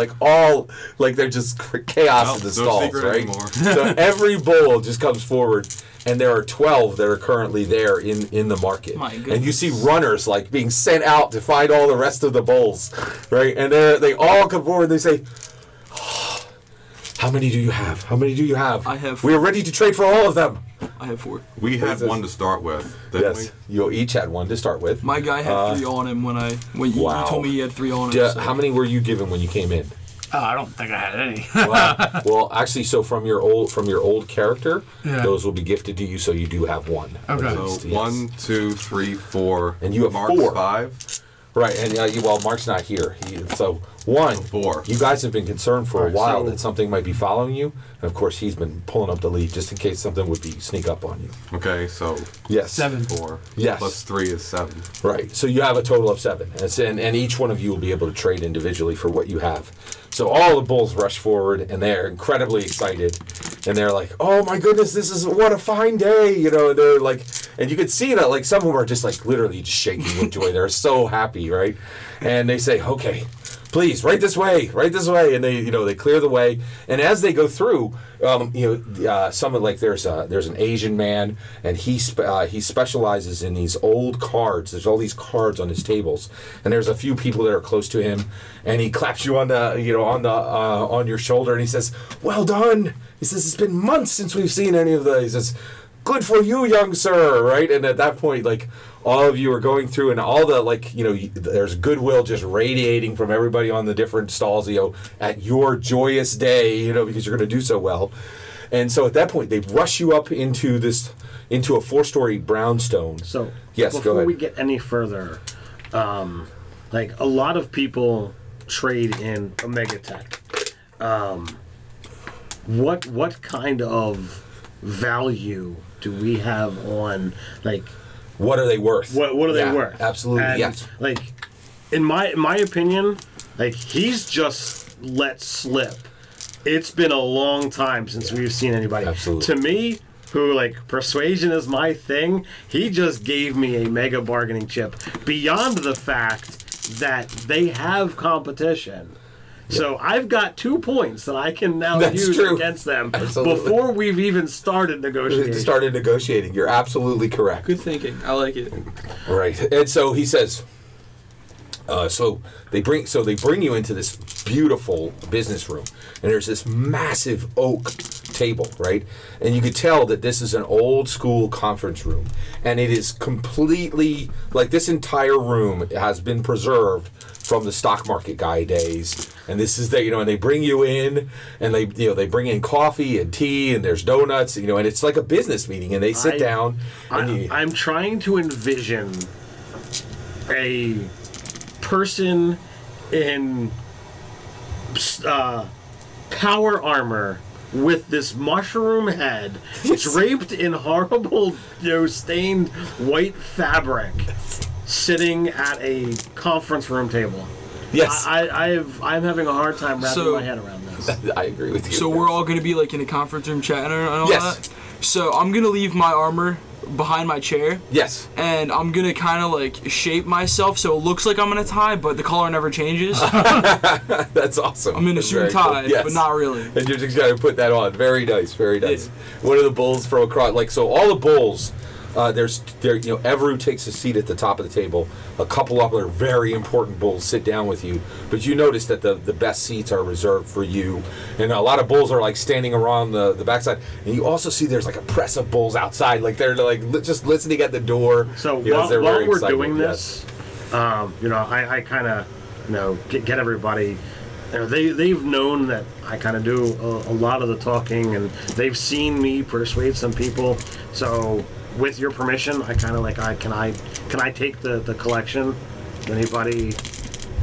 they're just chaos in the stalls, right? Anymore. So every bull just comes forward, and there are 12 that are currently there in the market. My goodness. And you see runners being sent out to find all the rest of the bulls, right? And they all come forward and they say, "How many do you have? How many do you have? I have We are ready to trade for all of them." I have 4. We had one to start with, didn't Yes, you each had one to start with. My guy had 3 on him when you Wow. told me he had 3 on him. Yeah, so- how many were you given when you came in? Oh, I don't think I had any. Well, actually, so from your old character, Yeah. those will be gifted to you. So you do have one. Okay. At we? least, So yes. 1, 2, 3, 4. And you have Mark's 4. 5. Right, and Mark's not here. So 1, 4. You guys have been concerned for a Alright, while so- that something might be following you, and of course he's been pulling up the lead just in case something would sneak up on you. Okay, so Yes. 7. 4. Yes. Plus 3 is 7. Right. So you have a total of 7, and each one of you will be able to trade individually for what you have. So all the bulls rush forward, and they're incredibly excited, and they're like, "Oh my goodness, what a fine day!" And they're like, and you can see that some of them are just literally just shaking with joy. They're so happy, right? And they say, "Okay, please, right this way, and they clear the way. And as they go through, some of like there's an Asian man, and he specializes in these old cards. There's all these cards on his tables, and there's a few people that are close to him, and he claps you on your shoulder, and he says, "Well done." He says, "It's been months since we've seen any of those." He says, "Good for you, young sir," right? And at that point, like, all of you are going through, and all the, there's goodwill just radiating from everybody on the different stalls, at your joyous day, because you're going to do so well. And so at that point, they rush you up into a 4-story brownstone. So, yes, go before ahead. we get any further, a lot of people trade in Omega Tech. What kind of value do we have on, what are they worth? What are they worth? Absolutely, and, yes. In my opinion, he's just let slip. It's been a long time since we've seen anybody. Absolutely. To me, who persuasion is my thing, he just gave me a mega bargaining chip beyond the fact that they have competition. So I've got 2 points that I can now use against them before we've even started negotiating. You're absolutely correct. Good thinking. I like it. Right. And so he says, so they bring you into this beautiful business room, and there's this massive oak table, right? And you could tell that this is an old school conference room, and it is completely this entire room has been preserved from the stock market guy days. And this is and they bring you in, and they bring in coffee and tea, and there's donuts, and it's like a business meeting, and they sit down. And I'm trying to envision a person in power armor with this mushroom head draped in horrible, stained white fabric, sitting at a conference room table. Yes. I'm having a hard time wrapping my head around this. I agree with you. So we're all going to be in a conference room chatting and all Yes. that? So I'm going to leave my armor behind my chair. Yes. And I'm going to kind of shape myself so it looks like I'm in a tie, but the color never changes. That's awesome. I'm in a That's suit and very cool. tie, Yes. but not really. And you're just going to put that on. Very nice, very nice. Yeah. One of the bulls throw across. So all the bulls, Evru takes a seat at the top of the table. A couple other very important bulls sit down with you, but you notice that the best seats are reserved for you, and a lot of bulls are standing around the backside. And you also see there's a press of bulls outside, they're just listening at the door. So while we're doing this, I kind of get everybody. They've known that I kind of do a lot of the talking, and they've seen me persuade some people. So, with your permission, I kind of can I take the collection? Anybody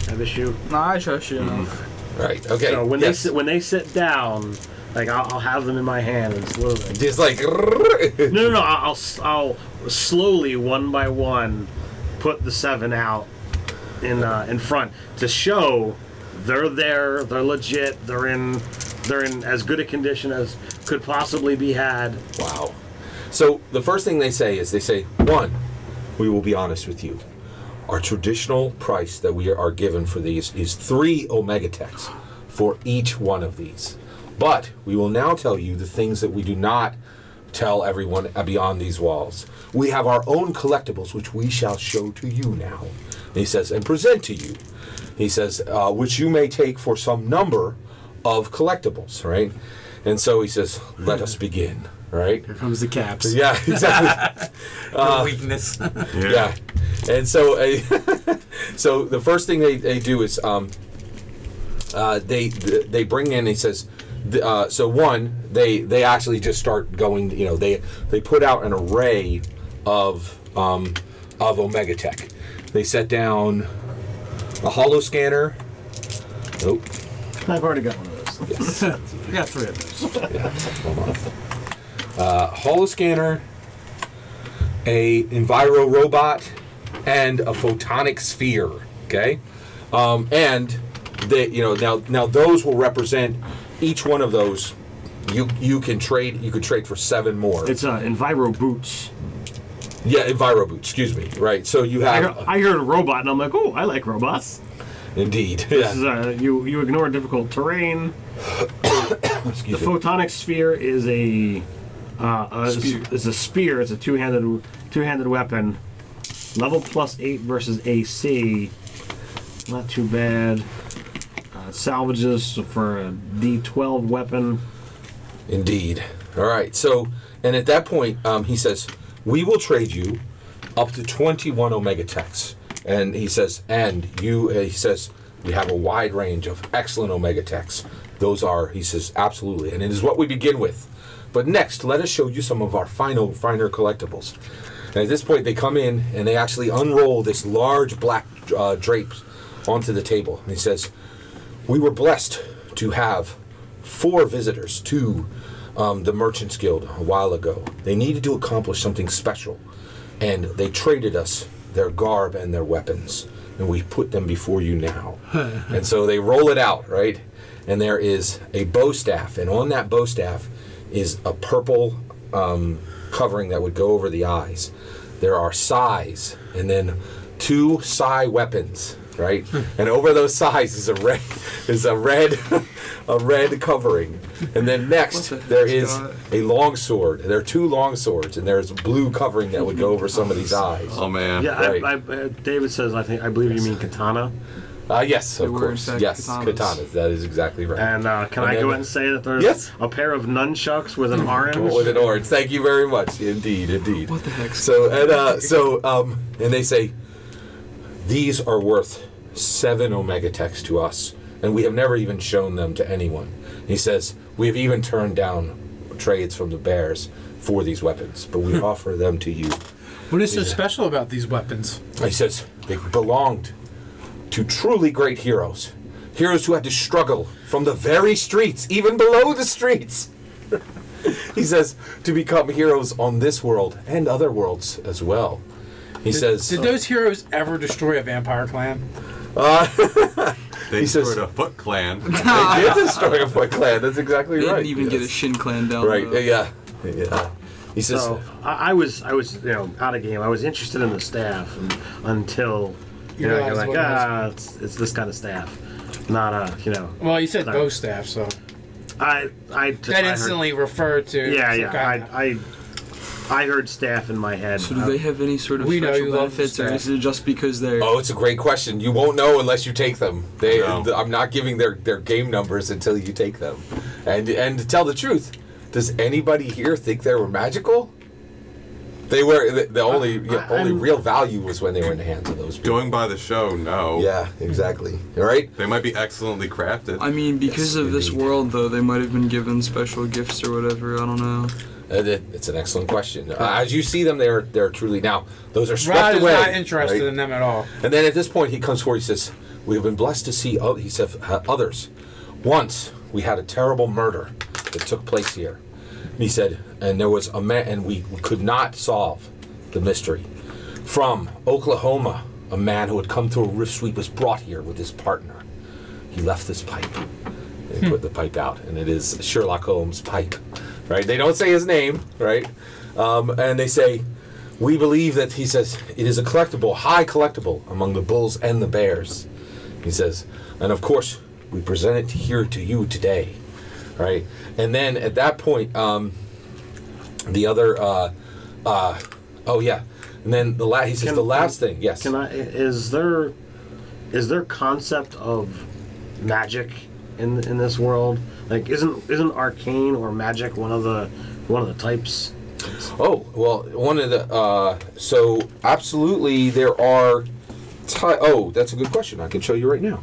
have issue? No, I trust you enough. Right. Okay. So when they sit down, I'll have them in my hand and slowly. Just No. I'll slowly, one by one, put the 7 out in front to show they're there, they're legit, they're in as good a condition as could possibly be had. Wow. So the first thing they say, 1, we will be honest with you. Our traditional price that we are given for these is 3 Omega Techs for each one of these. But we will now tell you the things that we do not tell everyone beyond these walls. We have our own collectibles, which we shall show to you now. And he says, and present to you. He says, which you may take for some number of collectibles, right? And so he says, let us begin. Right? Here comes the caps. Yeah, exactly. The weakness. Yeah. And so so the first thing they do is they bring in, he says, so one, they actually just start going, they put out an array of Omega Tech. They set down a holo scanner. Nope. I've already got one of those. Yes. We got 3 of those. Yeah. Hold on. Holo scanner, a Enviro robot, and a photonic sphere. Okay, and they, now those will represent each one of those. You can trade. You could trade for 7 more. It's Enviro boots. Yeah, Enviro boots. Excuse me. Right. So you have. I heard a robot, and I'm like, oh, I like robots. Indeed. This is you ignore difficult terrain. The photonic sphere is a spear. It's a two-handed weapon. Level +8 versus AC. Not too bad. Salvages for a D12 weapon. Indeed. All right. So, and at that point, he says, "We will trade you up to 21 Omega Techs." And he says, he says, "We have a wide range of excellent Omega Techs. Those are," he says, "absolutely. And it is what we begin with. But next, let us show you some of our finer collectibles." And at this point, they come in and they actually unroll this large black drapes onto the table. And he says, "We were blessed to have 4 visitors to the Merchants Guild a while ago. They needed to accomplish something special, and they traded us their garb and their weapons, and we put them before you now." And so they roll it out, right? And there is a bow staff, and on that bow staff is a purple covering that would go over the eyes. There are sais, and then 2 psi weapons, right? And over those sais is a red covering. And then next there is a long sword. There are 2 long swords, and there's a blue covering that would go over some of these eyes. Oh man. Yeah, Right. David says I believe you mean katana. Yes, of They were, course. in fact, Yes, katanas. katanas. That is exactly right. And can I then- go ahead and say that there's Yes. a pair of nunchucks with an orange? With an orange. Thank you very much. Indeed. What the heck? So and they say, "These are worth 7 Omega Techs to us, and we have never even shown them to anyone." He says, "We have even turned down trades from the bears for these weapons, but we offer them to you." What is so special about these weapons? He says, "They belonged to truly great heroes. Heroes who had to struggle from the very streets, even below the streets." He says, "to become heroes on this world and other worlds as well." He says, Did those heroes ever destroy a vampire clan? They He says- destroyed a Foot Clan. "They did destroy a Foot Clan." That's exactly They right. didn't even get a Yes. Shin Clan down. Right. the road. Yeah. He says, So I was out of game. I was interested in the staff until You you're realized like what it was. it's this kind of staff, not Well, you said No. bow staff, so I that instantly referred to. some kind of- I heard staff in my head. So do they have any sort of We know special you love benefits, or staff. is it just because they're? "Oh, it's a great question. You won't know unless you take them. No. I'm not giving their game numbers until you take them. And to tell the truth, does anybody here think they were magical? They were. The only real value was when they were in the hands of those people. Going by the show, no. Yeah, exactly. All right. They might be excellently crafted. I mean, because Yes, of this indeed. world, though, they might have been given special gifts or whatever. I don't know. It's an excellent question. As you see them, they're truly now. Those are swept Rod is away. not interested right? in them at all. And then at this point, he comes forward. He says, "We have been blessed to see." He said, "Others. Once we had a terrible murder that took place here." And he said, "And there was a man, and we could not solve the mystery. From Oklahoma, a man who had come through a rift sweep was brought here with his partner. He left this pipe and put the pipe out, and it is Sherlock Holmes' pipe." Right? They don't say his name, right? And they say, "We believe that," he says, "it is a collectible, high collectible among the bulls and the bears." He says, "And of course, we present it here to you today." Right? And then at that point, the other, and then he says, the last thing, yes. Is there concept of magic in this world? Like, isn't arcane or magic one of the types? Oh, well, one of the, so absolutely there are, that's a good question. I can show you right now.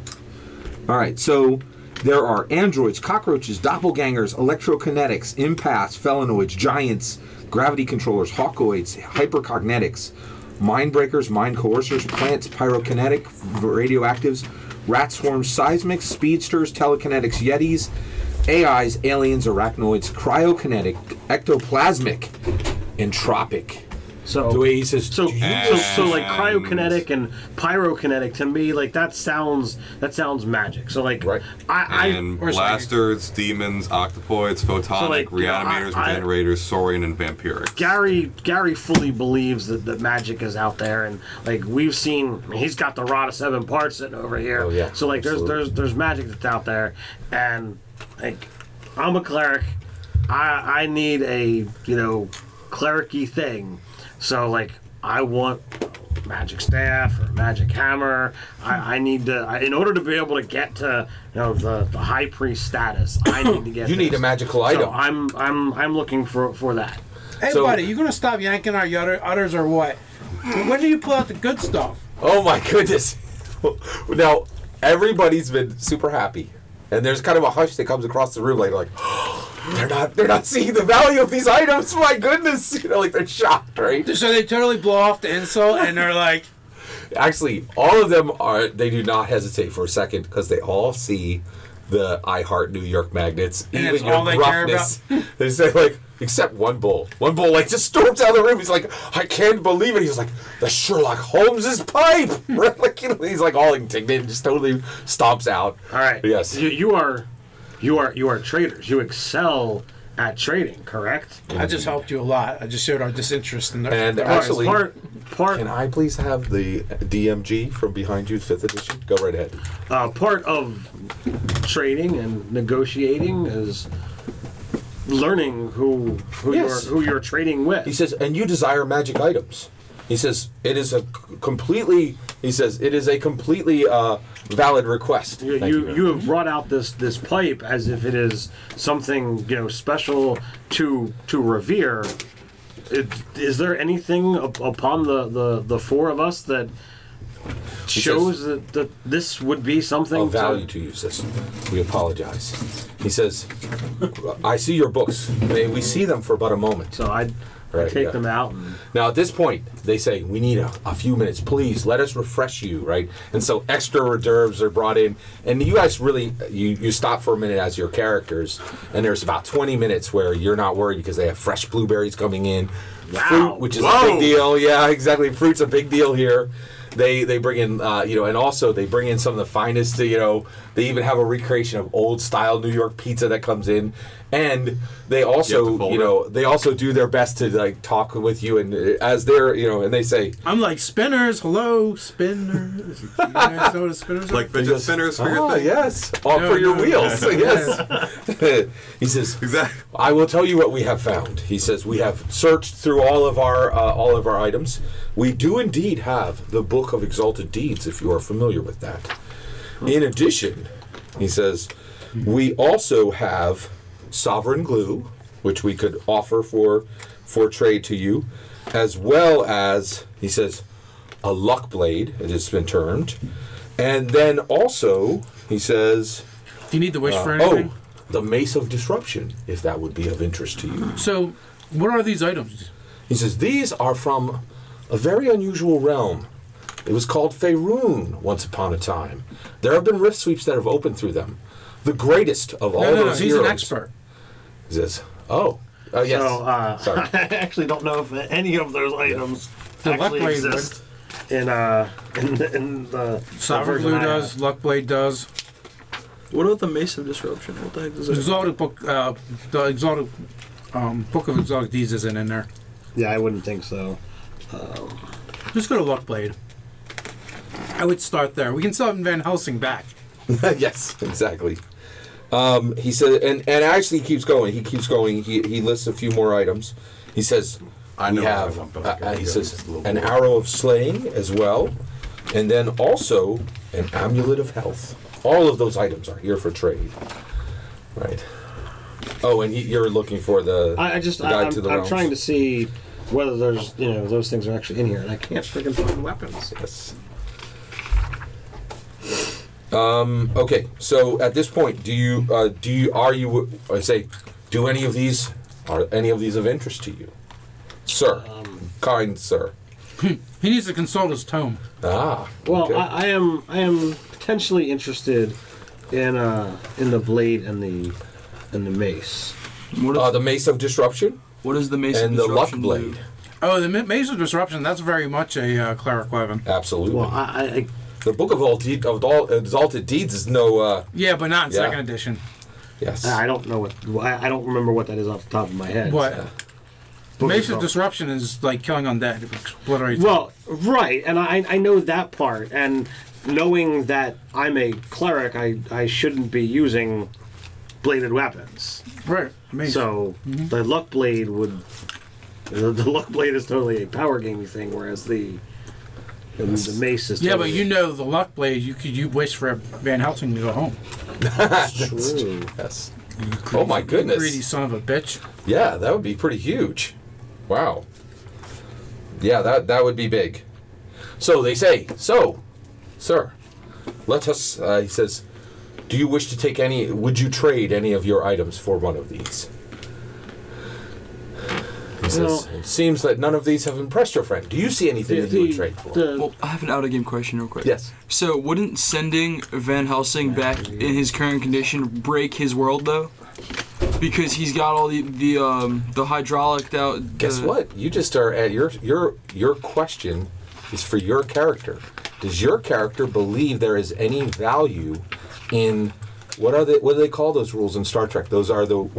All right, so there are androids, cockroaches, doppelgangers, electrokinetics, empaths, felinoids, giants, gravity controllers, hawkoids, hypercognetics, mind breakers, mind coercers, plants, pyrokinetic, radioactives, rat swarms, seismics, speedsters, telekinetics, yetis, AIs, aliens, arachnoids, cryokinetic, ectoplasmic, entropic, So The way he says, so like cryokinetic and pyrokinetic to me, like that sounds magic. So like Right. And blasters, demons, octopoids, photonic, like, reanimators, regenerators, saurian, and vampiric. Gary fully believes that magic is out there, and like we've seen, he's got the rod of 7 parts sitting over here. Oh, yeah, so like there's magic that's out there, and like I'm a cleric. I need a cleric-y thing. So like I want magic staff or magic hammer. I need to in order to be able to get to the high priest status. I need to get. You need a magical item. So I'm looking for that. Hey, So- buddy, you gonna stop yanking our udders or what? When do you pull out the good stuff? Oh my goodness! Now everybody's been super happy, and there's kind of a hush that comes across the room, like they're not seeing the value of these items. My goodness, like they're shocked, right? So they totally blow off the insult and they're like, Actually, all of them they do not hesitate for a second because they all see the I Heart New York magnets, And even that's your all they care gruffness. They say like, except one bull. One bull like just storms out of the room. He's like, I can't believe it. He's like, the Sherlock Holmes's pipe. Right? Like he's like all indignant, just totally stomps out. All right. Yes. You are traders. You excel at trading, correct? I just helped you a lot. I just showed our disinterest in And the actually, part. can I please have the DMG from behind you, 5th edition? Go right ahead. Part of trading and negotiating is learning who Yes. you're trading with. He says, and you desire magic items. He says it is a completely valid request. Thank You have brought out this pipe as if it is something special to revere. Is there anything upon the 4 of us that shows that this would be something of value to you, sis? We apologize. He says, I see your books. May we see them for but a moment. So I Right, take yeah. them out. And Now, at this point, they say, we need a few minutes. Please, let us refresh you, right? And so extra reserves are brought in. And you guys really, you stop for a minute as your characters, and there's about 20 minutes where you're not worried because they have fresh blueberries coming in. Wow. Fruit, which is a big deal. Yeah, exactly. Fruit's a big deal here. They bring in, and also they bring in some of the finest, they even have a recreation of old style New York pizza that comes in. And they also, they also do their best to like talk with you, and as they're, and they say, I'm like, spinners, hello, spinners. You guys know what spinners are? Like fidget spinners for your thing? yes, for your wheels. Yes. He says, Exactly. I will tell you what we have found. He says, we have searched through all of our items. We do indeed have the Book of Exalted Deeds, if you are familiar with that. In addition, he says, we also have Sovereign Glue, which we could offer for trade to you, as well as, he says, a luck blade, it has been termed. And then also, he says, Do you need the wish for anything? the Mace of Disruption, if that would be of interest to you. So, what are these items? He says, these are from a very unusual realm. It was called Faerun once upon a time. There have been rift sweeps that have opened through them. The greatest of all No, those he's heroes. an expert. He says, yes. So, Sorry. I actually don't know if any of those items The actually luck blade exist in the Sovereign version Glue I does, have. Luckblade does. What about the Mace of Disruption? What the heck does that? Exalted book, the exalted Book of Exalted Deeds isn't in there. Yeah, I wouldn't think so. Just go to Luckblade. I would start there. We can sell Van Helsing back. Yes, exactly. He said, and actually he keeps going. He lists a few more items. He says, I know we I have, want, but I gotta he go says, just a little an more. arrow of slaying as well, and then also an amulet of health. All of those items are here for trade. Right. Oh, and you're looking for the I'm realms. trying to see whether there's those things are actually in here, and I can't freaking find weapons. Yes. Okay, so at this point, do any of these of interest to you, sir, kind sir? He needs to consult his tome. Ah, Well, okay. I am potentially interested in the blade and the mace. What is, The Mace of Disruption what is the Mace and of the Luck Disruption Blade. do? Oh, the Maze of Disruption, that's very much a cleric weapon. Absolutely. Well, I the Book of Exalted Deeds is no. Yeah, but not in Yeah. second edition. Yes. I don't know I don't remember what that is off the top of my head. What? Book Maze of of- Disruption is like killing undead. It obliterates. Well, right, and I know that part, and knowing that I'm a cleric, I shouldn't be using bladed weapons. right. Maze. So the luck blade would. The luck blade is totally a power gaming thing, whereas the mace is. Yeah, totally but you know the luck blade. You wish for Van Helsing to go home. True. Yes. Oh my goodness. Greedy son of a bitch. Yeah, that would be pretty huge. Wow. Yeah, that would be big. So they say, so, sir, let us, he says, do you wish to take any, would you trade any of your items for one of these? He says, it seems that none of these have impressed your friend. Do you see anything that you would trade for? Well, I have an out-of-game question real quick. Yes. So, wouldn't sending Van Helsing back in his current condition break his world, though? Because he's got all the hydraulic out. Guess what? You just are at your question is for your character. Does your character believe there is any value in what do they call those rules in Star Trek? What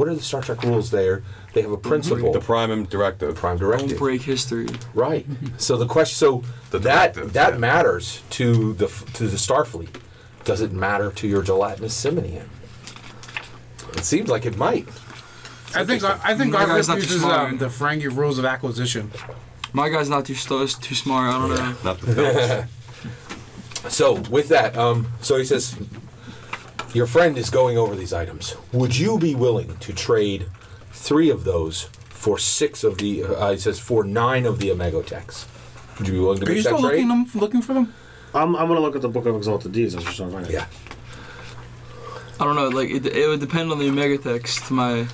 are the Star Trek rules there? They have a principle. The Prime Directive. Prime Don't Directive. break history. Right. So the question directives, that yeah. matters to the Starfleet. Does it matter to your gelatinous simian? It seems like it might. I think My our guy's not too uses smart. the Ferengi rules of acquisition. My guy's not too too smart. I don't know. Not the films. So with that, so he says, your friend is going over these items. Would you be willing to trade 3 of those for 6 of the? He says for 9 of the Omegotechs. Would you be willing to Are make you that still trade? looking for them? I'm gonna look at the Book of Exalted Deeds. That's what I'm finding. Yeah. I don't know. Like it would depend on the Megatext to my.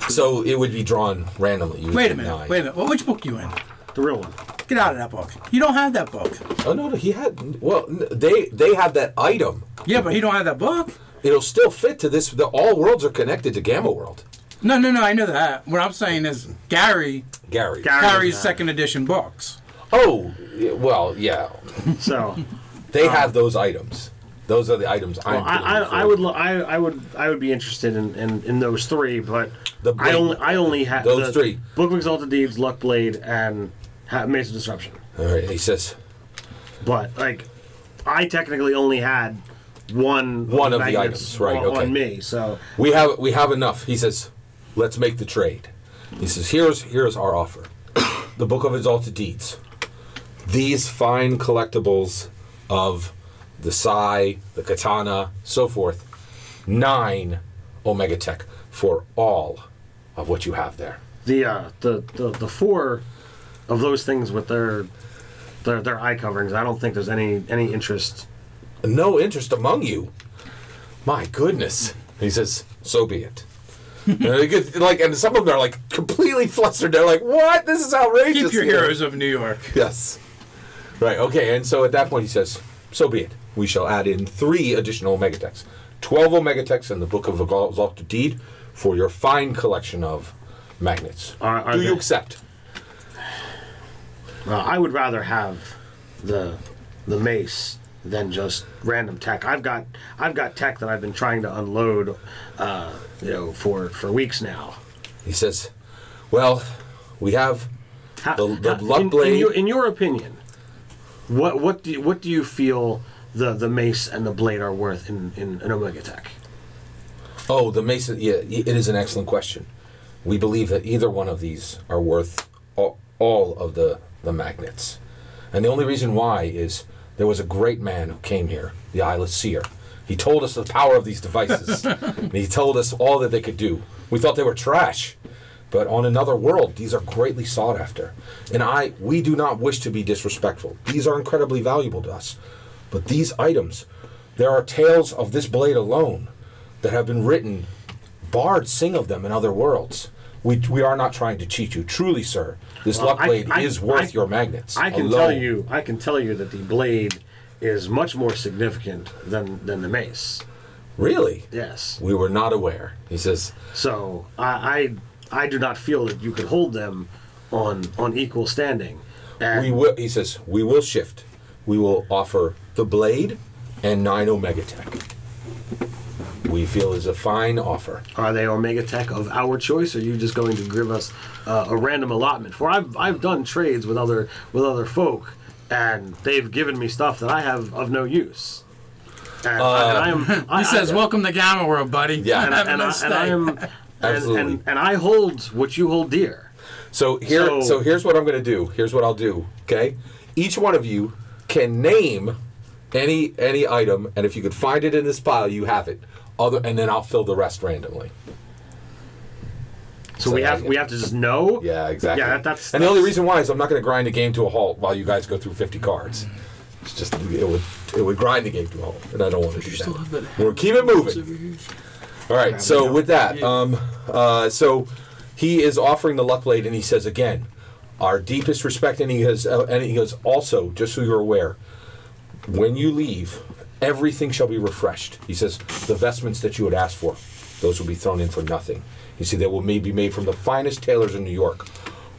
So it would be drawn randomly. You would Wait do a minute. 9. Wait a minute. Well, which book you in? The real one. Get out of that book. You don't have that book. Oh no, he had. Well, they have that item. Yeah, but he don't have that book. It'll still fit to this. All worlds are connected to GammaWorld. No. I know that. What I'm saying is Gary Gary. carries second edition books. Oh, yeah, well, yeah. So They have those items. Those are the items I'm. I would be interested in those 3, but The I blade- only have those the 3. Book of Exalted Deeds, Luck Blade, and Mace of Disruption. All right, he says But like, I technically only had one One of the magnets items, right, okay. on me. So we have enough. He says, let's make the trade. He says, here's our offer. The Book of Exalted Deeds. These fine collectibles of the sai, the katana, so forth. 9 Omega Tech for all of what you have there. the 4 of those things with their eye coverings, I don't think there's any interest. No interest among you. My goodness. He says, so be it. And they get, and some of them are like completely flustered. They're like, what? This is outrageous. Keep your heroes of New York. Yes. Right, okay. And so at that point he says, so be it. We shall add in 3 additional Omegatechs. 12 Omegatechs in the Book of Exalted Deed for your fine collection of magnets. Are Do you they- accept? I would rather have the mace than just random tech. I've got tech that I've been trying to unload, for weeks now. He says, well, we have the luck blade. In your opinion, what do you feel the mace and the blade are worth in an Omega Tech? Oh, the Mason. Yeah, it is an excellent question. We believe that either one of these are worth all of the magnets. And the only reason why is there was a great man who came here, the eyeless seer. He told us the power of these devices. And he told us all that they could do. We thought they were trash. But on another world, these are greatly sought after. And we do not wish to be disrespectful. These are incredibly valuable to us. But these items, there are tales of this blade alone that have been written. Bards sing of them in other worlds. We are not trying to cheat you. Truly, sir, this luck blade is worth your magnets. I can alone. tell you that the blade is much more significant than the mace. Really? Yes. We were not aware. He says, So I do not feel that you could hold them on equal standing. And We will. He says we will shift. We will offer the blade and 9 Omega Tech. We feel is a fine offer. Are they Omega Tech of our choice, or are you just going to give us a random allotment? For I've done trades with other folk, and they've given me stuff that I have of no use. And He says, "Welcome to GammaWorld, buddy." Yeah. Have a nice day. Absolutely. And I hold what you hold dear. So here's what I'm going to do. Here's what I'll do. Okay, each one of you can name any item, and if you could find it in this pile, you have it. And then I'll fill the rest randomly. So we have to just know. Yeah, exactly. Yeah, that's and the only reason why is I'm not going to grind the game to a halt while you guys go through 50 cards. It's just it would grind the game to a halt, and I don't want to do that. We'll keep it moving. All right. So with that, so he is offering the luck blade, and he says again, our deepest respect, and he goes also, just so you're aware, when you leave, everything shall be refreshed. He says, the vestments that you had asked for, those will be thrown in for nothing. You see, they will be made from the finest tailors in New York.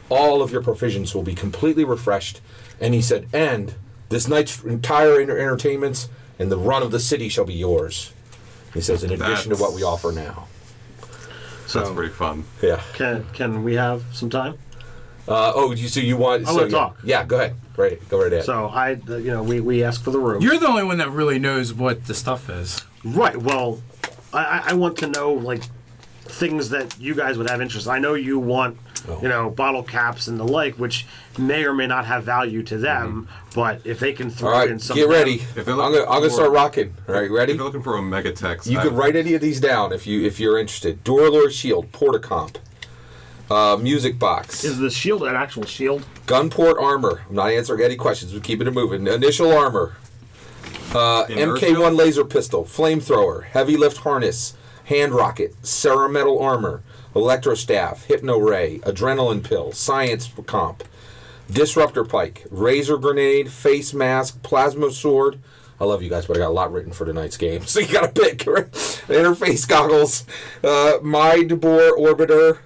All of your provisions will be completely refreshed. And he said, and this night's entire entertainments and the run of the city shall be yours. He says, in addition to what we offer now. So that's pretty fun. Yeah. Can we have some time? So you want? I want to talk. Yeah, go ahead. Go right ahead. So we ask for the room. You're the only one that really knows what the stuff is. Right. Well, I want to know like things that you guys would have interest. I know you want bottle caps and the like, which may or may not have value to them. But if they can throw in some, get ready. I'm gonna start rocking. All right, ready? If you're looking for Omega Techs, you could write any of these down if you're interested. Duralure shield, Portacomp, music box. Is the shield an actual shield? Gunport armor. I'm not answering any questions. We're keeping it moving. Initial armor. MK1 laser pistol, flamethrower, heavy lift harness, hand rocket, Cerametal armor, electrostaff, hypno ray, adrenaline pill, science comp, disruptor pike, razor grenade, face mask, plasma sword. I love you guys, but I got a lot written for tonight's game, so you got to pick. Interface goggles, mind bore orbiter,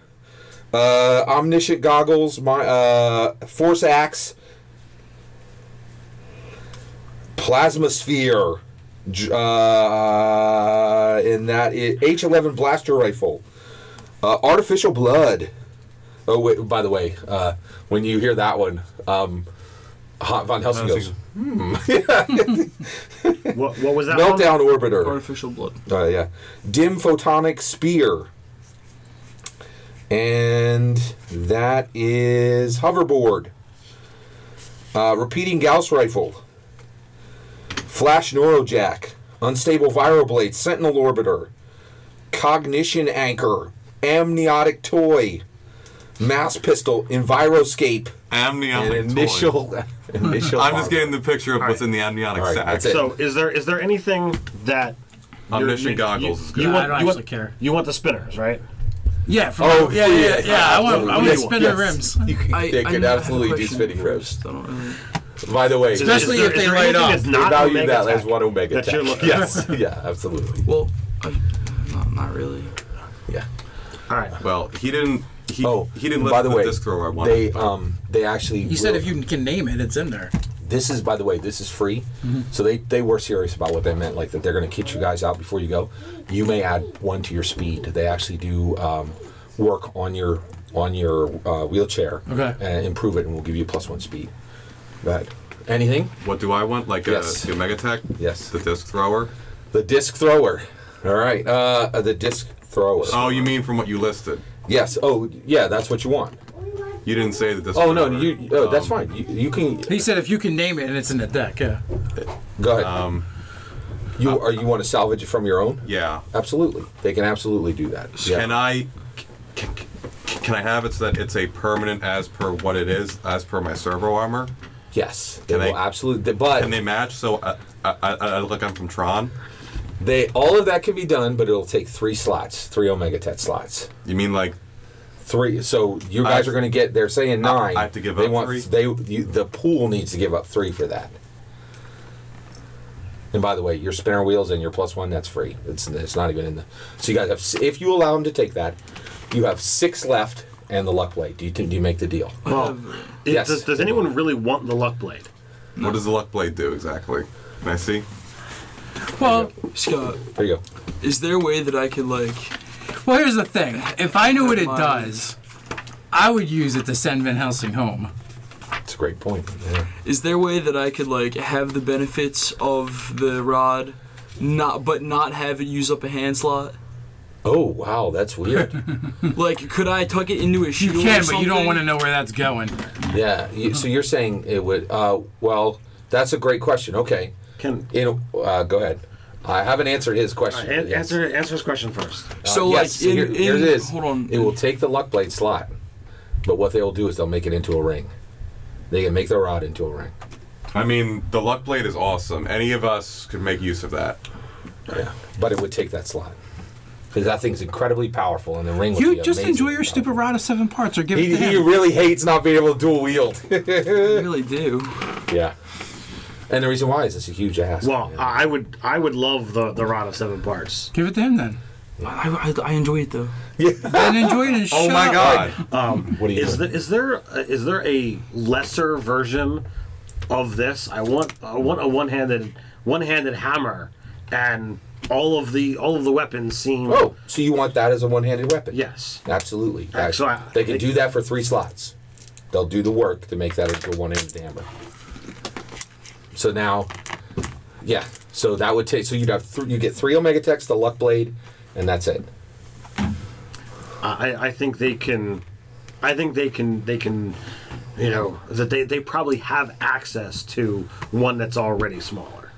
omniscient goggles, force axe, plasma sphere, and that is H11 blaster rifle, artificial blood. Oh wait, by the way, when you hear that one, Von Helsing goes, What was that? Meltdown orbiter. Artificial blood. Yeah. Dim photonic spear. And that is hoverboard. Repeating Gauss rifle. Flash neurojack. Unstable viroblade. Sentinel orbiter. Cognition anchor. Amniotic toy. Mass pistol. Enviroscape. Amniotic and initial. I'm just getting the picture of what's in the amniotic sac. So is there anything that omniscient goggles is good. Yeah, I don't actually care. You want the spinners, right? Yeah. Yeah. I want spinner rims. They could absolutely do spinning rims. By the way, especially if they light up. They value that as one Omega Tech. Yes. Yeah, absolutely. Well, not really. Yeah. All right. Well, he didn't. He didn't by the way, disc thrower I wanted. they actually. He said if you can name it, it's in there. This is, by the way, this is free. Mm-hmm. So they were serious about what they meant, like that they're going to kit you guys out before you go. You may add 1 to your speed. They actually do work on your wheelchair and improve it, and we'll give you +1 speed. Go ahead. Anything? What do I want? Like the Omega Tech? Yes. The disc thrower? The disc thrower. All right. The disc thrower. Oh, you mean from what you listed? Yes. Oh, yeah. That's what you want. You didn't say the disc. Oh no, that's fine. You can. He said if you can name it and it's in the deck. Yeah. Go ahead. You want to salvage it from your own? Yeah. Absolutely. They can absolutely do that. Yeah. Can I have it so that it's a permanent as per what it is, as per my servo armor? Yes. They will absolutely. But can they match? So I look like I'm from Tron. All of that can be done, but it'll take 3 slots, 3 Omega Tech slots. You mean like 3? So you guys are going to get. They're saying 9. I have to give up 3. The pool needs to give up 3 for that. And by the way, your spinner wheels and your +1, that's free. It's not even in the. So you guys have. If you allow them to take that, you have 6 left, and the luck blade. Do you make the deal? Well, Yes. does anyone really want the luck blade? What does the luck blade do exactly? Can I see? Well, Scott, There you go. is there a way that I could like? well, here's the thing. If I knew what it Mine. does, I would use it to send Van Helsing home. It's a great point. Yeah. Is there a way that I could like have the benefits of the rod, not have it use up a hand slot? Oh wow, that's weird. Like, could I tuck it into a You shield? can, or but you don't something? want to know where that's going. Yeah. So you're saying it would? Well, that's a great question. Okay. Can Go ahead. I haven't answered his question. Yes. answer his question first. So yes, like, here it is. Hold on. It will take the luck blade slot, but what they will do is they'll make it into a ring. They can make the rod into a ring. I mean, the luck blade is awesome. Any of us could make use of that. Yeah. But it would take that slot. Because that thing's incredibly powerful, and the ring would You be just amazing. enjoy your stupid rod of 7 parts, or give it to He him. really hates not being able to dual wield. I really do. Yeah. And the reason why is it's a huge ass. Well, I would love the rod of 7 parts. Give it to him then. I enjoy it though. And enjoy it and Oh shut my up. god! What do you Is doing? there a lesser version of this? I want a one-handed hammer, and all of the weapons seem. Oh, so you want that as a one-handed weapon? Yes. Absolutely. So They can do that for 3 slots. They'll do the work to make that into a one-handed hammer. So now, yeah. So that would take. So you'd have you get 3 Omega Techs, the luck blade, and that's it. I think they can. I think they can. You know that they probably have access to one that's already smaller.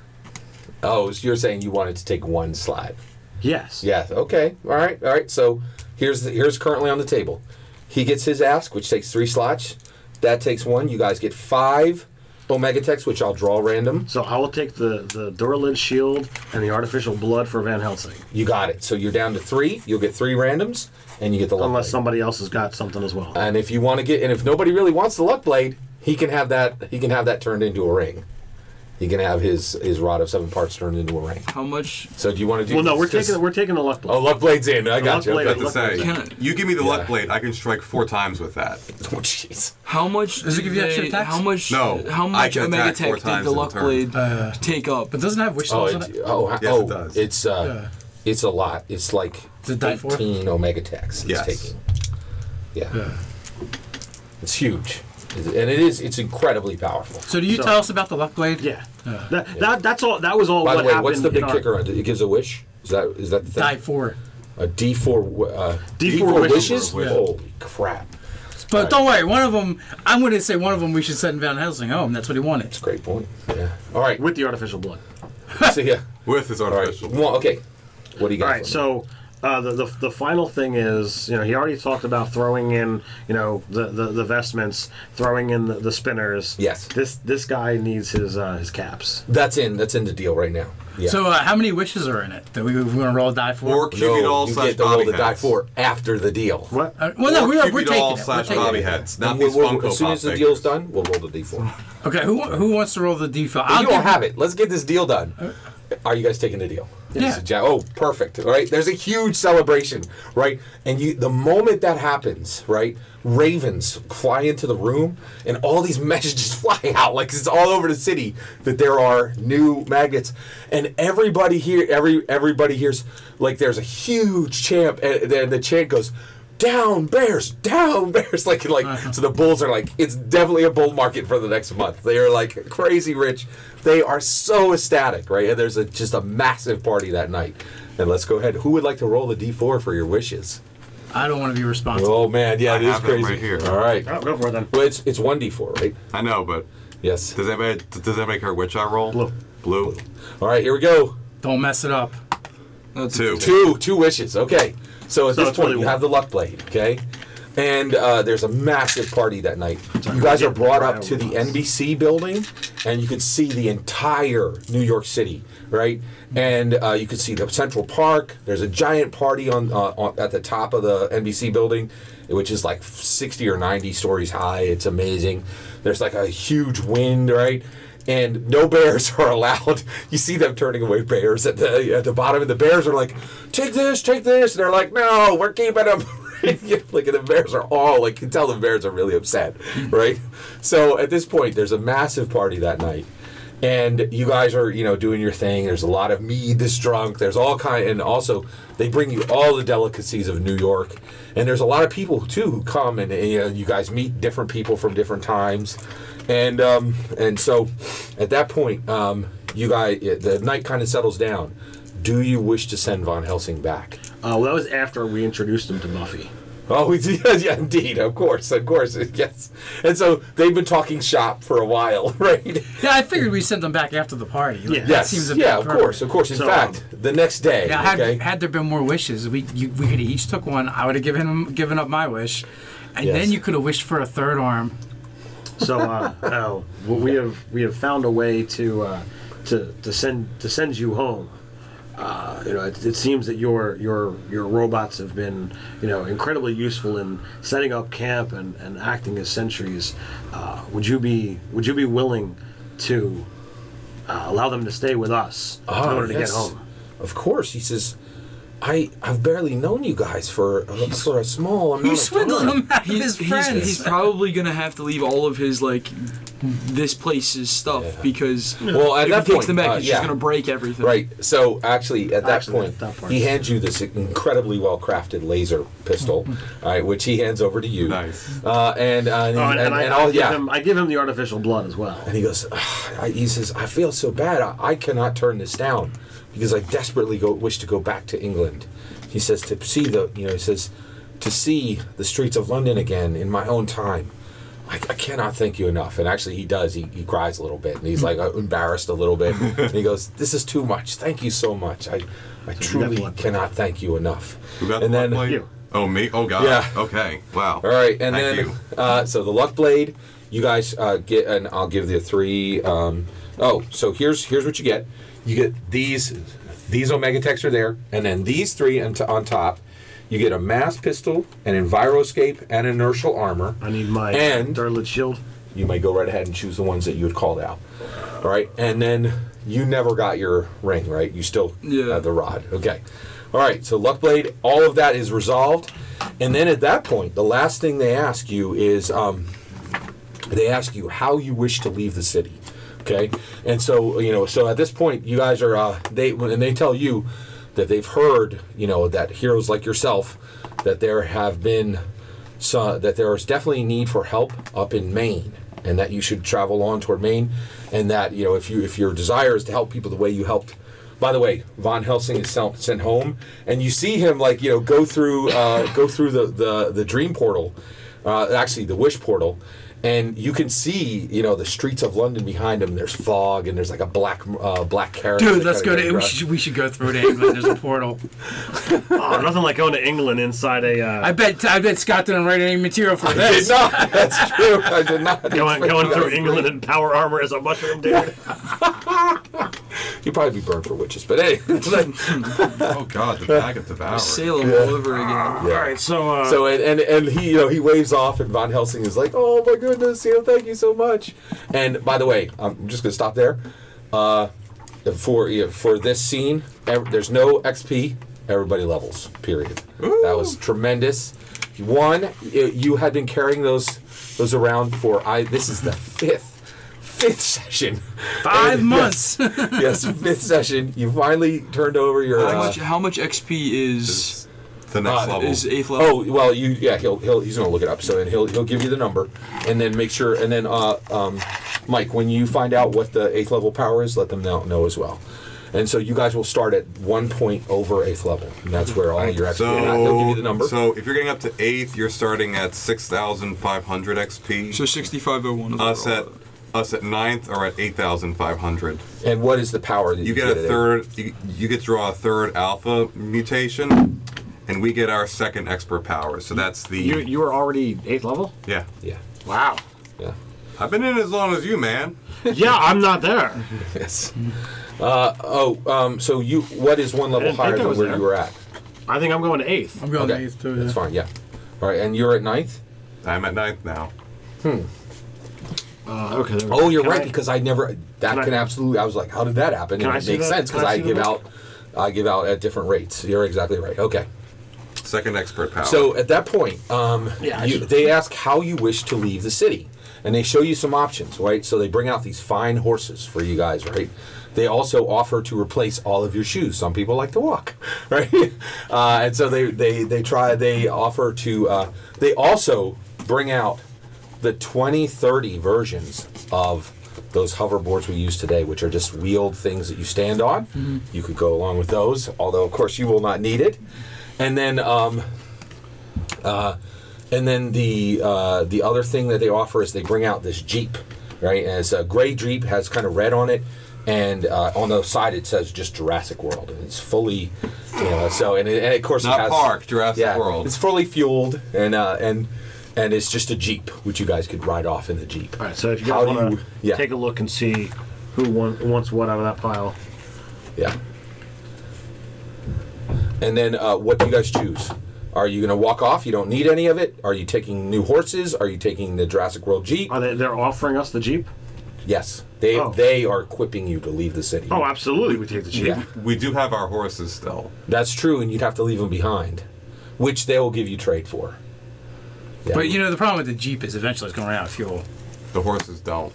Oh, so you're saying you wanted to take 1 slot? Yes. Yeah. Okay. All right. All right. So here's currently on the table. He gets his ask, which takes 3 slots. That takes 1. You guys get 5 Omega Techs, which I'll draw random. So I will take the Duralid shield and the artificial blood for Van Helsing. You got it. So you're down to 3. You'll get 3 randoms, and you get the luck Unless blade. somebody else has got something as well. And if you want to get, and if nobody really wants the luck blade, he can have that. He can have that turned into a ring. He can have his rod of 7 parts turned into a ring. How much? So do you want to do? Well, no, we're just- taking the luck blade. Oh, luck blade's in. I got luck you. blade- Okay. To say, Can I- you give me the Yeah. luck blade, I can strike 4 times with that. Oh, jeez. How much? Does it give you extra attacks? How much? No, How I much can Omega attack 4 Tech did times the in a luck turn. blade take up? But doesn't it have wish Oh, spells in it? Yes, it does. It's a lot. It's like Is it die for? 18 Omega Techs. It's Yes. taking. Yeah. It's huge, and it's incredibly powerful. So do you So- tell us about the luck blade? Yeah. That's all. That was all. By what the way, happened what's the in big our- kicker on it? It gives a wish. Is that the thing? Die 4. A D4. D4 wishes. wishes. Holy crap! But don't worry, one of them, I'm going to say one of them we should send Van Helsing home. That's what he wanted. That's a great point. Yeah. All right. with the artificial blood. So yeah. With his All right. artificial. Well, okay. What do you got? All right. for me? So the final thing is, he already talked about throwing in, the vestments, throwing in the spinners. Yes. This guy needs his caps. That's in the deal right now. Yeah. So how many wishes are in it that we're going to roll a die for? Or Cupid no, all you slash get to roll Bobby the die heads. for after the deal. What? Well, no, Or we're Cupid taking all it. We're slash taking Bobby it. heads. Not And these Funko as soon Pop as the figures. deal's done, we'll roll the D4. Okay, who wants to roll the D5? You don't have it. Let's get this deal done. Are you guys taking the deal? Yeah. Oh, perfect. All right. There's a huge celebration, right? And the moment that happens, right? Ravens fly into the room, and all these messages fly out like it's all over the city that there are new magnets, and everybody hears like there's a huge chant, and then the chant goes, down bears, like so the bulls are like, it's definitely a bull market for the next month. They are like crazy rich. They are so ecstatic, right? And there's just a massive party that night. And let's go ahead. Who would like to roll the D4 for your wishes? I don't want to be responsible. Oh man, yeah, I it is have them crazy. right here. All right. Oh, go for it then. Well, it's 1D4, right? I know, but Yes. does anybody care which I roll? Blue. Blue. All right, here we go. Don't mess it up. That's 2. Two wishes. Okay. So at So this it's point, really you one. have the luck blade. Okay. And there's a massive party that night. You guys are brought up to the NBC building, and you could see the entire New York City, right? And you could see the Central Park. There's a giant party on at the top of the NBC building, which is like 60 or 90 stories high. It's amazing. There's like a huge wind, right? And no bears are allowed. You see them turning away bears at the bottom, and the bears are like, take this, and they're like, no, we're keeping them. Like, and the bears are all, like, you can tell the bears are really upset, right? So at this point, there's a massive party that night. And you guys are, doing your thing. There's a lot of mead that's drunk. There's all and also they bring you all the delicacies of New York. And there's a lot of people too who come and you guys meet different people from different times. And so at that point, you guys, the night kind of settles down. Do you wish to send Von Helsing back? Well, that was after we introduced him to Buffy. Oh, yeah, indeed, of course, yes. And so they've been talking shop for a while, right? Yeah, I figured we sent them back after the party. Yeah. That Yes, seems a bit yeah, of appropriate. course. In fact, the next day, Yeah, okay? had there been more wishes, we could have each took one. I would have given up my wish, and Yes. then you could have wished for a third arm. So we have found a way to send you home. It seems that your robots have been incredibly useful in setting up camp and acting as sentries. Would you be willing to allow them to stay with us in order to get home? Of course, he says. I've barely known you guys for a small amount You of swindled time. him out of his friends. He's probably gonna have to leave all of his this place's stuff because Well, at if that he takes point, them back, he's yeah. just gonna break everything. Right. So actually, at that Actually, point, that part. he hands you this incredibly well-crafted laser pistol, all right, which he hands over to you. Nice. I give him the artificial blood as well. And he goes, he says, I feel so bad. I cannot turn this down because I desperately wish to go back to England. He says to see to see the streets of London again in my own time. I cannot thank you enough. And actually he does. He cries a little bit and he's like embarrassed a little bit. And he goes, this is too much. Thank you so much. I truly cannot thank you enough. Who got And the then luck blade? You. Oh, me? Oh, God. Yeah. Okay. Wow. All right, and Thank then you. so the luck blade, you guys get, and I'll give you 3. So here's what you get. You get these Omega Techs are there, and then these 3 on top. You get a mass pistol, an Enviroscape, and inertial armor. I need my And- Darlet shield. You may go right ahead and choose the ones that you had called out. All right, and then you never got your ring, right? You still have the rod. Okay. All right, so luck blade, all of that is resolved, and then at that point, the last thing they ask you is, they ask you how you wish to leave the city. Okay, and so so at this point, you guys are when they tell you that they've heard that heroes like yourself, that there have been that there is definitely a need for help up in Maine, and that you should travel on toward Maine, and that if your desire is to help people the way you helped. By the way, Von Helsing is sent home, and you see him go through the dream portal, actually the wish portal, and you can see the streets of London behind him. There's fog, and there's like a black carrot. Dude, let's go to. We should go through to England. There's a portal. Oh, nothing like going to England inside a. I bet Scott didn't write any material for I this. did not. That's true. I did not. going through England in power armor as a mushroom dude. You'd probably be burned for witches, but hey. Oh, God, the bag of devour. Salem all over again. All right, so So and he waves off, and Von Helsing is like, "Oh my goodness, thank you so much." And by the way, I'm just gonna stop there. For this scene, there's no XP. Everybody levels. Period. Ooh. That was tremendous. One, you had been carrying those around for this is the fifth session. 5 months. Yes, 5th session. You finally turned over your. How much XP is The next level. is 8th level? Oh well, he's gonna look it up. So and he'll give you the number, and then make sure. And then Mike, when you find out what the 8th level power is, let them know as well. And so you guys will start at 1 point over 8th level, and that's where all your XP. He'll give you the number. So if you're getting up to 8th, you're starting at 6,500 XP. So 6501 is Us at 9th are at 8,500. And what is the power that you get get a third. You get to draw a 3rd alpha mutation, and we get our 2nd expert power. So that's the. you were already 8th level. Yeah. Yeah. Wow. Yeah. I've been in as long as you, man. Yeah, I'm not there. Yes. So you, what is 1 level I didn't think higher I than was where there. you were at? I think I'm going to 8th. I'm going Okay, to 8th too. that's fine. Yeah. All right, and you're at 9th. I'm at 9th now. Okay. There we Oh, go. you're Can right I- because I never. That Can can I- absolutely. I was like, how did that happen? Can And I it see makes that? sense Can because I I see give the out. I give out at different rates. You're exactly right. Okay. Second expert power. So at that point, Yeah, they ask how you wish to leave the city, and they show you some options, right? So they bring out these fine horses for you guys, right? They also offer to replace all of your shoes. Some people like to walk, right? And so they offer to. They also bring out the 2030 versions of those hoverboards we use today, which are just wheeled things that you stand on. Mm-hmm. You could go along with those, although of course you will not need it. And then the other thing that they offer is they bring out this Jeep, right? And it's a gray Jeep, has kind of red on it, and on the side it says just Jurassic World, and it's fully, so and of course Not it has Park, Jurassic World. It's fully fueled, and it's just a Jeep, which you guys could ride off in the Jeep. All right, so if you guys want to take a look and see who wants what out of that pile. Yeah. And then what do you guys choose? Are you going to walk off? You don't need any of it? Are you taking new horses? Are you taking the Jurassic World Jeep? They're offering us the Jeep? Yes. They are equipping you to leave the city. Oh, absolutely. We take the Jeep. Yeah. We do have our horses still. That's true, and you'd have to leave them behind, which they will give you trade for. Yeah. But the problem with the Jeep is eventually it's going to run out of fuel. The horses don't.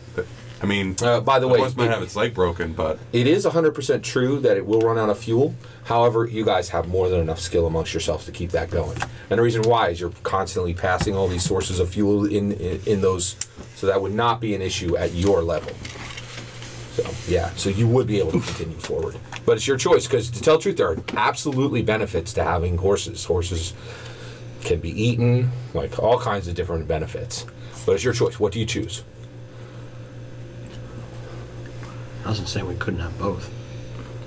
I mean, by the way, horse might have its leg broken, but it is 100% true that it will run out of fuel. However, you guys have more than enough skill amongst yourselves to keep that going. And the reason why is you're constantly passing all these sources of fuel in those, so that would not be an issue at your level. So, yeah, so you would be able to continue forward. But it's your choice, because to tell the truth, there are absolutely benefits to having horses. Horses can be eaten, like all kinds of different benefits. But it's your choice. What do you choose? I wasn't saying we couldn't have both.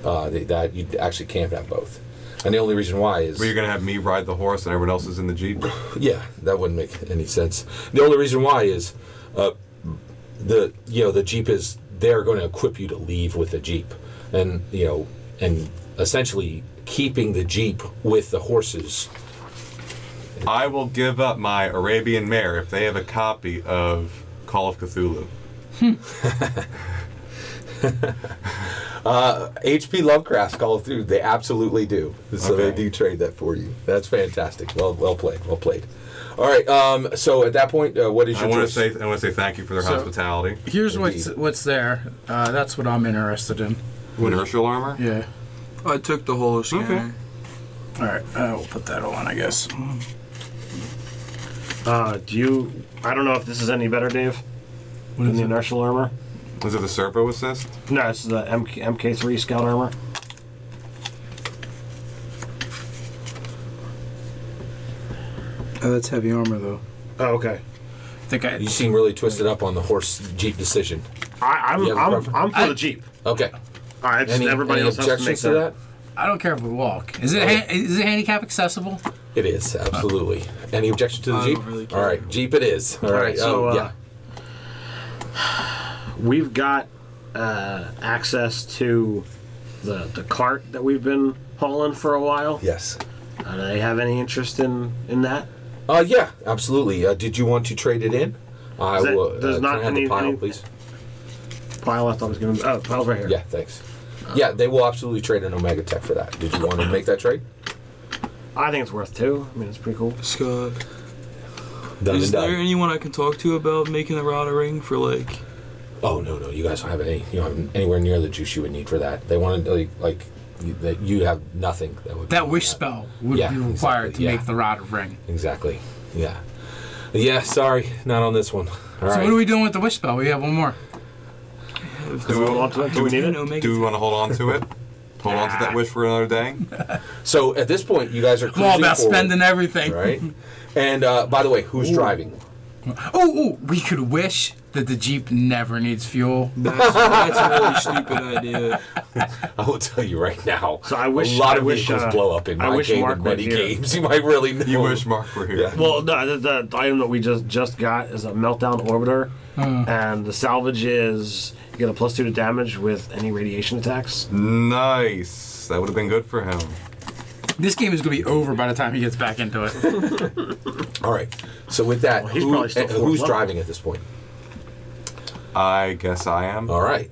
That you actually can't have both. And the only reason why is... Well, you're going to have me ride the horse and everyone else is in the Jeep? Yeah, that wouldn't make any sense. The only reason why is the Jeep is... They're going to equip you to leave with the Jeep. And, and essentially keeping the Jeep with the horses... I will give up my Arabian mare if they have a copy of Call of Cthulhu. H.P. Lovecraft's Call of Cthulhu, they absolutely do. So Okay. they do trade that for you. That's fantastic. Well played. Well played. All right. So at that point, what is your choice? I want to say thank you for their hospitality. Here's Indeed. what's there. That's what I'm interested in. Inertial armor? Yeah. I took the holo scanner. All right. We'll put that on, I guess. I don't know if this is any better, Dave, than the inertial armor. Was it the servo assist? No, it's the MK3 scout armor. Oh, that's heavy armor, though. Oh, okay. You seem really twisted up on the horse Jeep decision. I'm You have a preference? for the Jeep. Okay. All right, just everybody any else has to make objections to that? I don't care if we walk. Is it handicap accessible? It is, absolutely. Any objection to the I Jeep? don't really care. All right, Jeep it is. All right. so, Yeah. We've got access to the cart that we've been hauling for a while. Yes. Do they have any interest in that? Yeah, absolutely. Did you want to trade it in? I that- will. there's Can not I have the any- pile, any- please? Pile I thought was going to... Oh, pile's right here. Yeah, thanks. Yeah, they will absolutely trade an Omega Tech for that. Did you want to make that trade? I think it's worth two. I mean, it's pretty cool. Scott, Done is and there done. anyone I can talk to about making the router ring for, like... Oh no, you guys don't have any. You don't have anywhere near the juice you would need for that. They want to that you have nothing that would. That wish spell would Yeah, be required exactly, to yeah. make the rod ring. Exactly. Yeah. Yeah. Sorry, not on this one. All So right. what are we doing with the wish spell? We have one more. Do we hold on to it? Do we need it? Do we want to hold on to it? Hold on to that wish for another day? So at this point, you guys are I'm cruising all about forward, spending everything. right? And by the way, who's driving? Oh, we could wish that the Jeep never needs fuel. That's a really stupid idea. I will tell you right now. So I wish- a lot I of wish, vehicles blow up in I my wish game Mark and many was here. games. You might really know. You wish Mark were here. Yeah. Well, no, the item that we just got is a meltdown orbiter, and the salvage is you get a +2 to damage with any radiation attacks. Nice. That would have been good for him. This game is going to be over by the time he gets back into it. All right. So with that, he's probably still who's fourth level. driving at this point? I guess I am. All right.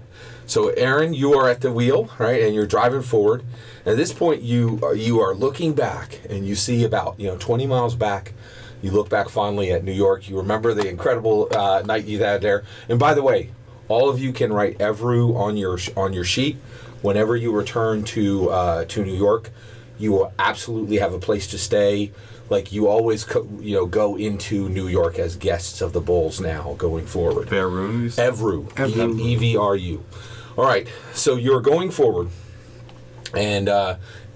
So Aaron, you are at the wheel, right, and you're driving forward. At this point, you are looking back, and you see about 20 miles back. You look back fondly at New York. You remember the incredible night you had there. And by the way, all of you can write Evru on your sheet. Whenever you return to New York, you will absolutely have a place to stay. Like you always, go into New York as guests of the Bulls now going forward. Evru. Evru. All right, so you're going forward, and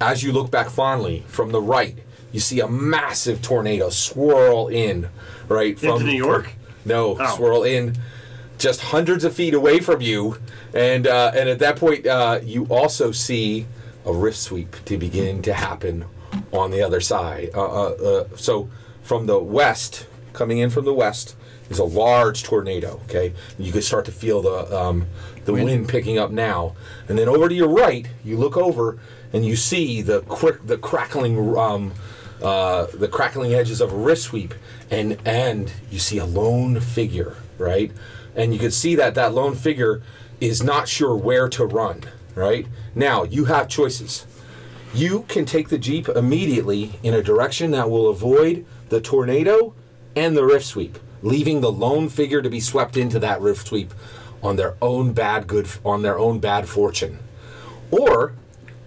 as you look back fondly from the right, you see a massive tornado swirl in, right? Into New York? Swirl in just hundreds of feet away from you, and at that point, you also see a rift sweep to begin to happen on the other side. So from the west, coming in from the west, is a large tornado. Okay, you can start to feel the wind picking up now, and then over to your right, you look over and you see the crackling edges of a rift sweep, and you see a lone figure, right? And you can see that lone figure is not sure where to run, right? Now, you have choices. You can take the Jeep immediately in a direction that will avoid the tornado and the rift sweep, leaving the lone figure to be swept into that rift sweep on their own bad fortune. Or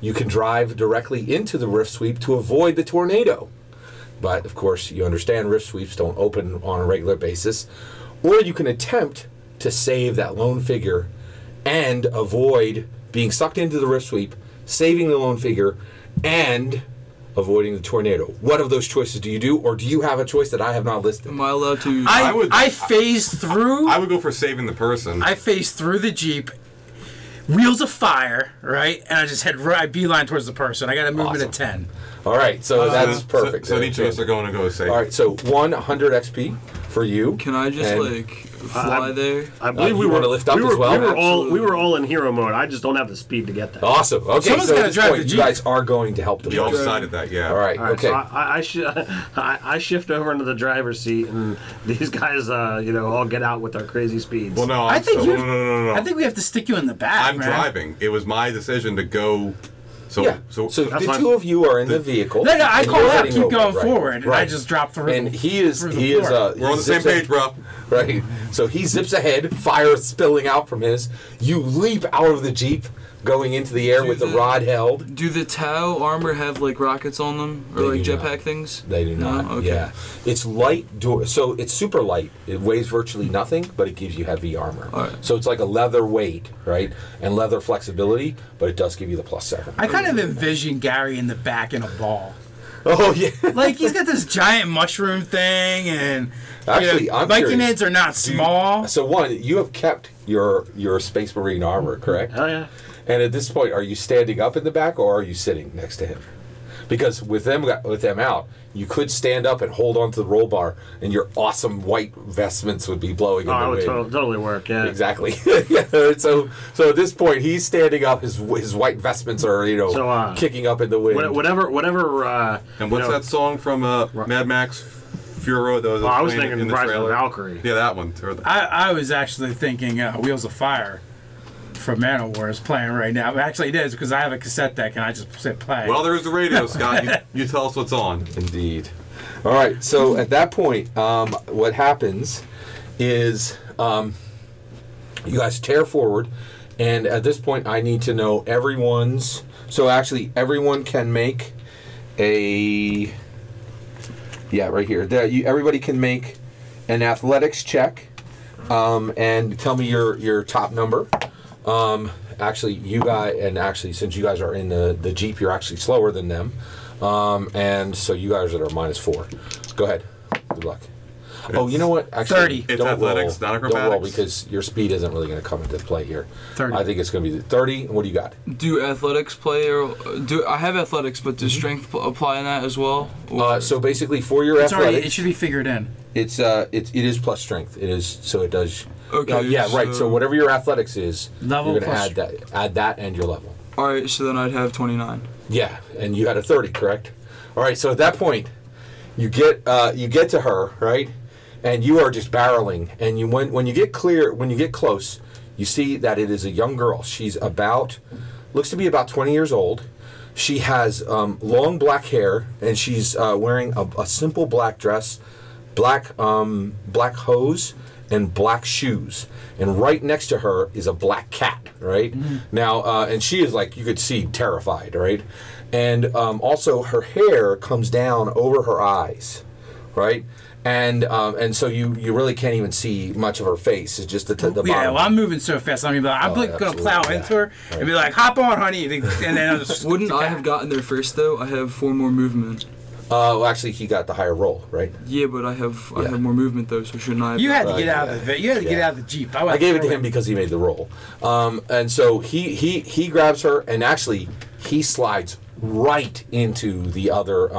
you can drive directly into the rift sweep to avoid the tornado. But, of course, you understand rift sweeps don't open on a regular basis. Or you can attempt to save that lone figure and avoid being sucked into the rift sweep, saving the lone figure, and avoiding the tornado. What of those choices do you do, or do you have a choice that I have not listed? Am I allowed to? I phased through. I would go for saving the person. I phased through the Jeep, wheels of fire, right, and I beeline towards the person. I got a movement of 10. All right, so that's perfect. So each of us are going to go save. All right, so 100 XP for you. Can I just fly there? I believe we want to lift up as well. We were all in hero mode. I just don't have the speed to get there. Awesome. Okay, Someone's so gotta at this drive point, the you Jeep. guys are going to help the We all person. decided that, yeah. All right. All right, Okay. so I shift over into the driver's seat, and these guys, all get out with their crazy speeds. Well, no, I think no. I think we have to stick you in the back. I'm man. driving. It was my decision to go. So the two of you are in the vehicle. No, I and call you're out, heading keep over, going right. forward, and I Right. just drop through. And he is. we're on the same page, bro. Right. So he zips ahead, fire spilling out from his. You leap out of the Jeep, going into the air with the rod held. Do the Tau armor have like rockets on them or They like do jetpack not. things? They do not. No? Okay. Yeah. It's light. So it's super light. It weighs virtually nothing, but it gives you heavy armor. All right. So it's like a leather weight, right? And leather flexibility, but it does give you the +7. I kind of envision Gary in the back in a ball. Oh yeah. Like he's got this giant mushroom thing, and Actually, I'm Viking curious. heads are not small. So one, you have kept your Space Marine armor, correct? Oh yeah. And at this point, are you standing up in the back or are you sitting next to him? Because with them out, you could stand up and hold onto the roll bar, and your awesome white vestments would be blowing in Oh, the it wind. would totally work. Yeah. Exactly. Yeah. So at this point, he's standing up. His white vestments are kicking up in the wind. Whatever. And what's that song from Mad Max Fury? I was thinking in the Rise of the trailer? Valkyrie. Yeah, that one. I was actually thinking Wheels of Fire from Manowar is playing right now. Actually, it is because I have a cassette deck and I just hit play. Well, there's the radio, Scott. You tell us what's on. Indeed. All right. So at that point, what happens is you guys tear forward, and at this point, I need to know everyone's. So actually, everyone can make a. Yeah, right here. Everybody can make an athletics check, and tell me your top number. Actually, since you guys are in the Jeep, you're actually slower than them. And so you guys are -4. Go ahead. Good luck. Oh, you know what? Actually, 30. It's don't athletics, roll. not Don't roll acrobatics. because your speed isn't really going to come into play here. 30. I think it's going to be 30. And what do you got? Do athletics play or do I have athletics? But does strength apply in that as well? Or- So basically, for your it's already, athletics, it should be figured in. it is plus strength. It is so it does. Okay, yeah, right. So whatever your athletics is, Level you're going to plus add that and your level. all right, so then I'd have 29. Yeah, and you had a 30, correct? All right. So at that point, you get to her, right, and you are just barreling. And when you get close, you see that it is a young girl. She's looks to be about 20 years old. She has long black hair, and she's wearing a simple black dress, black hose, and black shoes. And right next to her is a black cat, right? Now, and she is like, you could see, terrified, right? And also her hair comes down over her eyes, right? And so you really can't even see much of her face. It's just the bottom. Yeah, well, I'm moving so fast. I'm like gonna plow into her and be like, "Hop on, honey!" And then I'll just Wouldn't I have gotten there first though? I have 4 more movement. Well, actually, he got the higher roll, right? Yeah, but I have more movement though, so shouldn't I? You had to get out of the. You had to get out of the Jeep. I gave it to him because he made the roll. And so he grabs her, and actually he slides right into the other.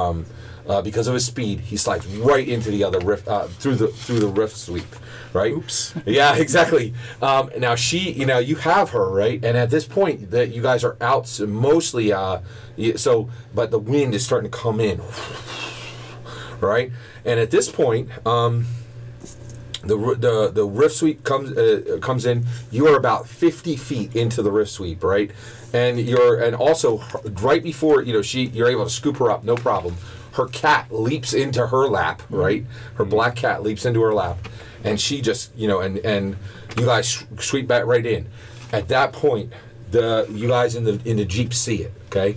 Because of his speed, he slides right into the other rift through the rift sweep, right? Oops. Yeah, exactly. Now you have her, right? And at this point, that you guys are out mostly. But the wind is starting to come in, right? And at this point, the rift sweep comes in. You are about 50 feet into the rift sweep, right? And also right before you're able to scoop her up, no problem. Her cat leaps into her lap, right? Her black cat leaps into her lap, and she just, and you guys sweep back right in. At that point, you guys in the Jeep see it, okay?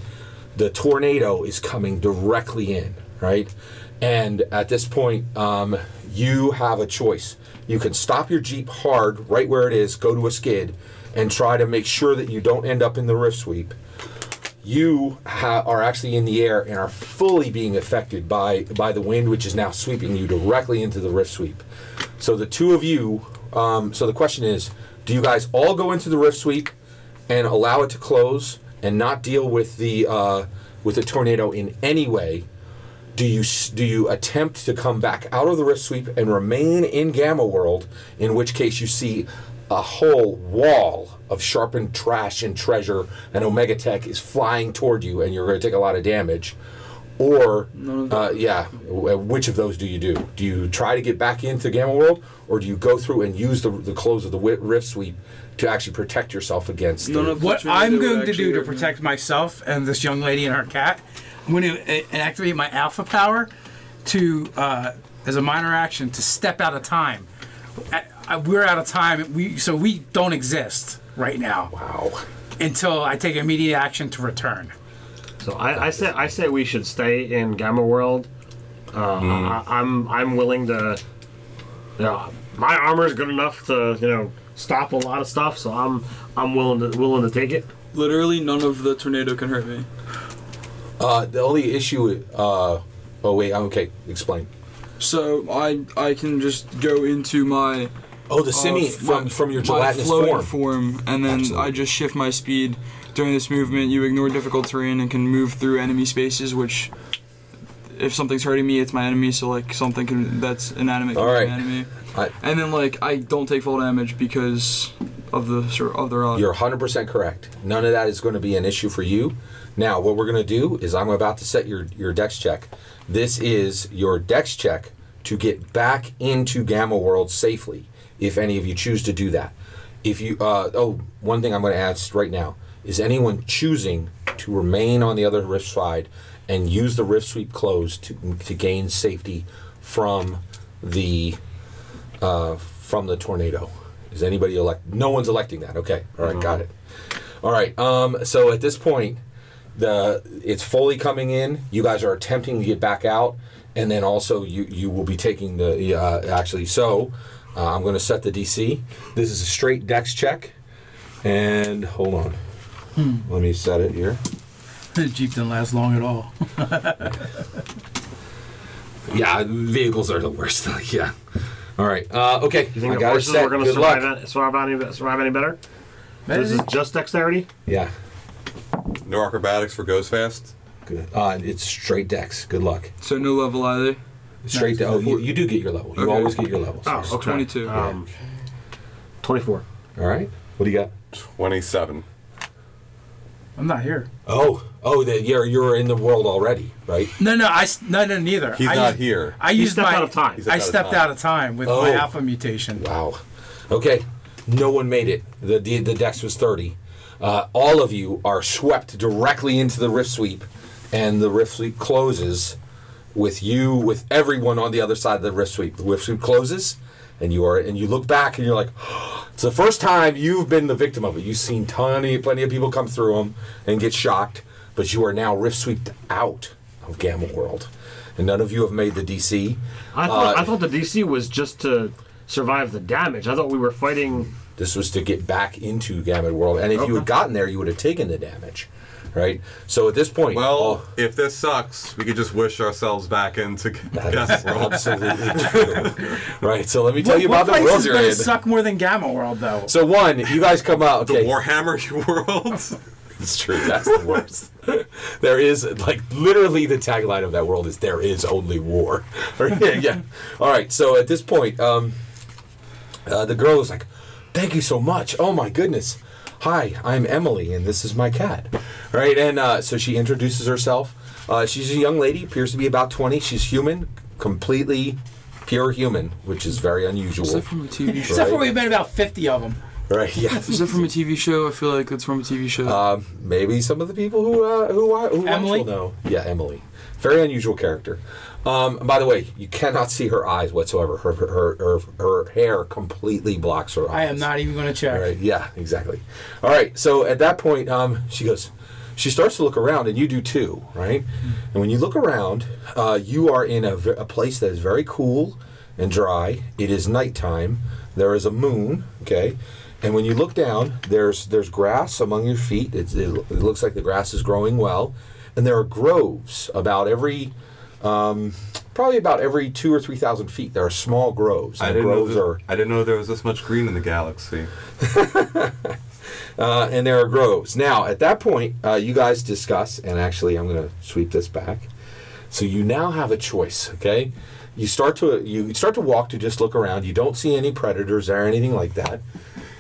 The tornado is coming directly in, right? And at this point, you have a choice. You can stop your Jeep hard right where it is, go to a skid, and try to make sure that you don't end up in the rift sweep. You are actually in the air and are fully being affected by the wind, which is now sweeping you directly into the rift sweep. So the two of you, so the question is, do you guys all go into the rift sweep and allow it to close and not deal with the tornado in any way? Do you attempt to come back out of the rift sweep and remain in GammaWorld, in which case you see a whole wall of sharpened trash and treasure, and Omega Tech is flying toward you, and you're going to take a lot of damage? Or, which of those do you do? Do you try to get back into GammaWorld, or do you go through and use the close of the rift sweep to actually protect yourself against what I'm going to do to protect myself and this young lady and her cat? I'm going to activate my alpha power to, as a minor action, to step out of time. We're out of time. We don't exist right now. Wow. Until I take immediate action to return. So I say we should stay in GammaWorld. I'm willing to. My armor is good enough to stop a lot of stuff. So I'm willing to take it. Literally, none of the tornado can hurt me. The only issue. Okay. Explain. So I can just go into my. Oh, the simi from your gelatinous form, and then Absolutely. I just shift my speed during this movement. You ignore difficult terrain and can move through enemy spaces, which, if something's hurting me, it's my enemy. So like something that's inanimate can be an enemy. And then I don't take full damage because of the rod. You're 100% correct. None of that is going to be an issue for you. Now, what we're going to do is I'm about to set your dex check. This is your dex check to get back into GammaWorld safely, if any of you choose to do that. If you, one thing I'm going to ask right now, is anyone choosing to remain on the other rift side and use the rift sweep close to gain safety from the tornado? Is anybody No one's electing that. Okay. All right. Got it. All right. So at this point, it's fully coming in. You guys are attempting to get back out, and then also you will be taking the actually. So I'm going to set the DC. This is a straight dex check, and hold on. Let me set it here. The Jeep didn't last long at all. Yeah, vehicles are the worst. Yeah. All right. Okay. You think the horses are going to survive any better? This is just dexterity? Yeah. No acrobatics for goes fast? Good. It's straight dex. Good luck. So no level either? Straight dex. Oh, you do get your level. You always get your levels. Oh, okay. 22. 24. All right. What do you got? 27. I'm not here. You're in the world already, right? No, neither. He's not here. I used out of time. I stepped out of time with my alpha mutation. Wow. Okay. No one made it. The dex was 30. All of you are swept directly into the rift sweep, and the rift sweep closes with everyone on the other side of the rift sweep. The rift sweep closes, and you look back and you're like, it's the first time you've been the victim of it. You've seen plenty of people come through them and get shocked, but you are now rift sweeped out of GammaWorld, and none of you have made the DC. I thought the DC was just to survive the damage. I thought we were fighting. This was to get back into GammaWorld, and if you had gotten there, you would have taken the damage, right? So at this point, well, if this sucks, we could just wish ourselves back into that's GammaWorld. absolutely true. Right. So let me tell you about the place worlds is you're gonna in. suck more than GammaWorld, though. So one, you guys come out. Okay. The Warhammer world. It's true. That's the worst. There is, like, literally the tagline of that world is "There is only war." Yeah. All right. So at this point, the girl is like, "Thank you so much. Oh my goodness. Hi, I'm Emily, and this is my cat." Right. And so she introduces herself. She's a young lady, appears to be about 20. She's human, completely pure human, which is very unusual. Is that from a TV show? Except for we've been about 50 of them. Right. Yes. Is that from a TV show? I feel like it's from a TV show. Maybe some of the people who Emily? will know. Yeah, Emily. Very unusual character. By the way, you cannot see her eyes whatsoever. Her hair completely blocks her eyes. I am not even going to check. All right. Yeah, exactly. All right. So at that point, she starts to look around, and you do too, right? And when you look around, you are in a place that is very cool and dry. It is nighttime. There is a moon, okay? And when you look down, there's grass among your feet. It looks like the grass is growing well. And there are groves about probably about every 2,000 or 3,000 feet. There are small groves. I didn't know there was this much green in the galaxy. And there are groves. Now, at that point, you guys discuss, and actually I'm going to sweep this back. So you now have a choice, okay? You start to walk to just look around. You don't see any predators or anything like that.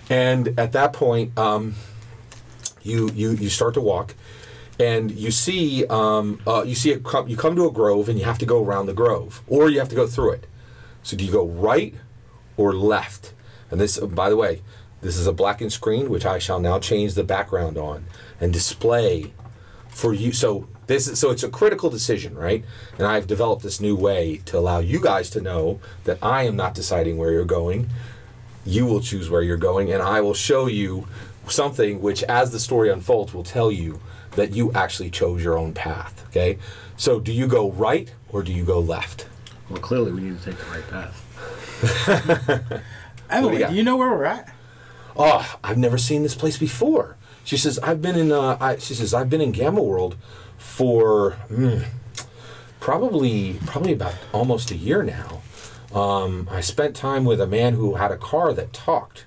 And at that point, you start to walk, and you see you come to a grove, and you have to go around the grove, or you have to go through it. So do you go right or left? And this, by the way, this is a blackened screen, which I shall now change the background on and display for you. So it's a critical decision, right? And I've developed this new way to allow you guys to know that I am not deciding where you're going. You will choose where you're going, and I will show you something which, as the story unfolds, will tell you that you actually chose your own path, okay? So do you go right or do you go left? Well, clearly we need to take the right path. Emily, do you know where we're at? Oh, I've never seen this place before. She says, I've been in GammaWorld for probably about almost a year now. I spent time with a man who had a car that talked.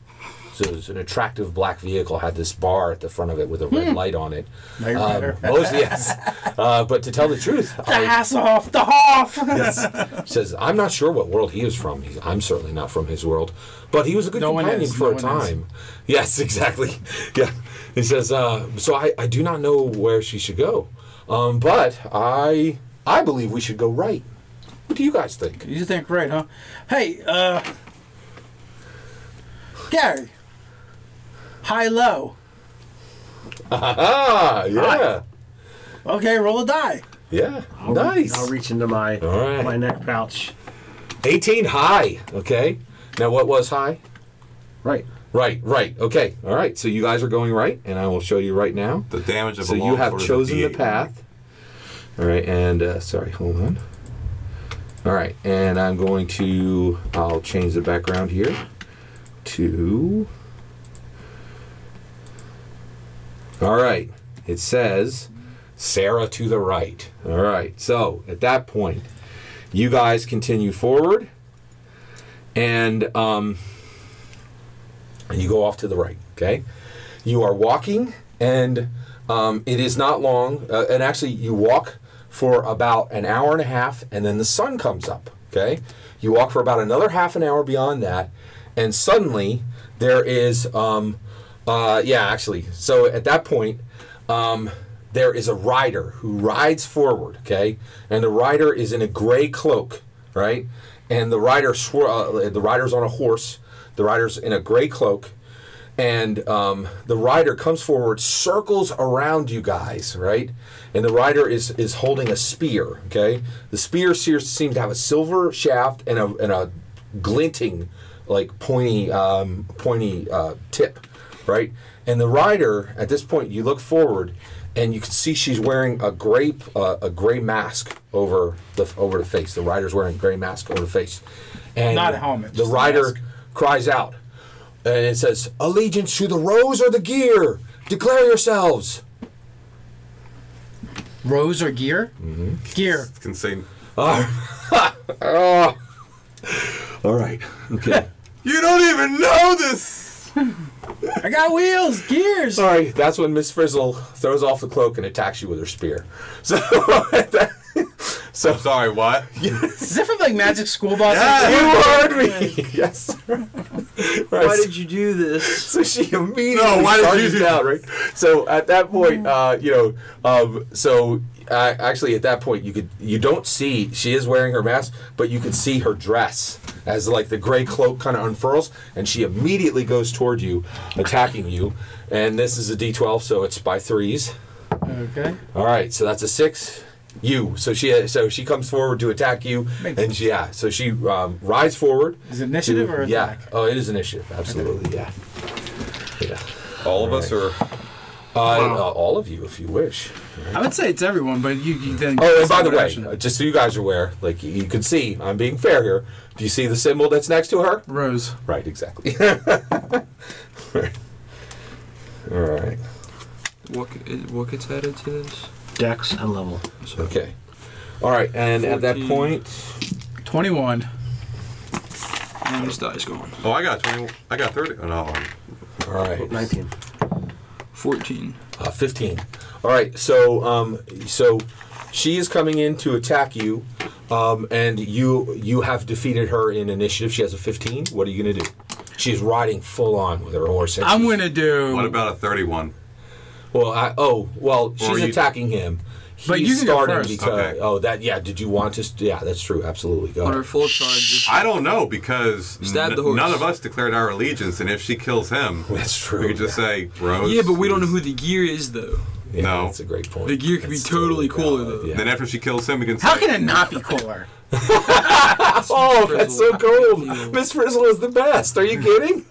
So it was an attractive black vehicle, had this bar at the front of it with a red light on it. Mostly, yes. But to tell the truth, the Hasselhoff, the Hoff. Yes. She says, I'm not sure what world he is from. I'm certainly not from his world. But he was a good companion for a time. Yes, exactly. Yeah. He says, so I do not know where she should go. But I believe we should go right. What do you guys think? You think right, huh? Hey, Gary. High-low. Ah, yeah. Okay, roll a die. Yeah, nice. I'll reach into my neck pouch. 18 high. Okay. Now what was high? Right. Right. Okay. All right. So you guys are going right, and I will show you right now. The damage of so a long you have sword is chosen a the D8. path. All right, and sorry, hold on. All right, and I'll change the background here to. All right, it says Sarah to the right. All right, so at that point, you guys continue forward, and you go off to the right. Okay, you are walking, and it is not long, and actually you walk for about an hour and a half, and then the sun comes up. Okay, you walk for about another half an hour beyond that, and suddenly there is so at that point there is a rider who rides forward. Okay, and the rider is in a gray cloak, right? And the rider's on a horse. The rider's in a gray cloak, and the rider comes forward, circles around you guys, right? And the rider is holding a spear. Okay, the spear seems to have a silver shaft and a glinting, like pointy tip, right? And the rider, at this point, you look forward, and you can see she's wearing a gray mask over the face. The rider's wearing a gray mask over the face, and Not a helmet, The just a rider mask. cries out, and it says, "Allegiance to the rose or the gear. Declare yourselves." Rose or gear? Mm-hmm. Gear. Can say, Oh. All right. Okay. you don't even know this. I got wheels, gears. Sorry, that's when Miss Frizzle throws off the cloak and attacks you with her spear. So, I'm sorry, what? Is that from like Magic School Bus? you heard me. Yes. Right. Why did you do this? So she immediately why did you charges do down, right? So at that point, actually at that point you don't see, she is wearing her mask, but you can see her dress as like the gray cloak kind of unfurls, and she immediately goes toward you, attacking you. And this is a D12, so it's by threes. Okay. All right, so that's a 6. So she comes forward to attack you, and she rides forward. Is it initiative or attack? Yeah. Oh, it is initiative. Absolutely. Yeah. Yeah. All of us are. All of you, if you wish. I would say it's everyone, but you then. Oh, and by the way, just so you guys are aware, like you can see, I'm being fair here. Do you see the symbol that's next to her? Rose. Right. Exactly. Right. All right. What gets added to this? Dex and level. Okay. All right, and at that 14. point, 21. And this die's gone. Oh, I got 20. I got 30. Oh, no. all right, 19. 14. 15. All right, so she is coming in to attack you, and you have defeated her in initiative. She has a 15. What are you gonna do? She's riding full on with her horse. I'm gonna do. What about a 31? Well, she's you- attacking him. But He's you can go starting first. because Okay. Did you want to? Yeah, that's true. Absolutely. Go On her ahead. full charge. I don't know because Stab the horse. none of us declared our allegiance, and if she kills him, That's true. we could just say Rose. Yeah, but we don't know who the gear is, though. Yeah, No. that's a great point. The gear could be That's totally cooler, valid, though. yeah. Then after she kills him, we can say. How can it not be cooler? Oh, that's so cool. Frizzle. Miss Frizzle is the best. Are you kidding?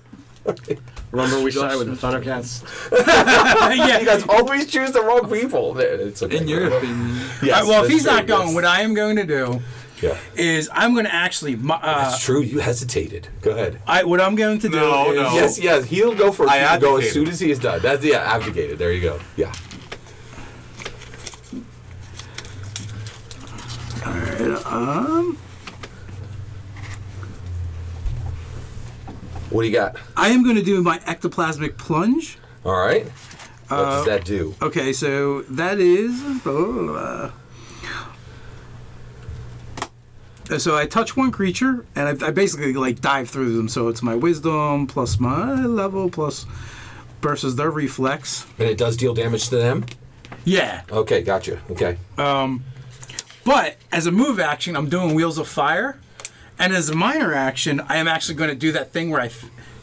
Remember we started with the Thundercats? You guys always choose the wrong people. It's okay. In your opinion. Yes, Well, if that's he's true, not going, yes. what I am going to do Yeah. is I'm going to actually. That's true. You hesitated. Go ahead. What I'm going to do No, is. no. Yes. He'll go first. I He can go as abdicated. soon as he is done. That's abdicated. There you go. Yeah. What do you got? I am going to do my ectoplasmic plunge. All right. What does that do? Okay, so that is. So I touch one creature, and I basically like dive through them. So it's my wisdom plus my level plus versus their reflex. And it does deal damage to them? Yeah. Okay, gotcha. Okay. But as a move action, I'm doing Wheels of Fire, and as a minor action, I am actually going to do that thing where I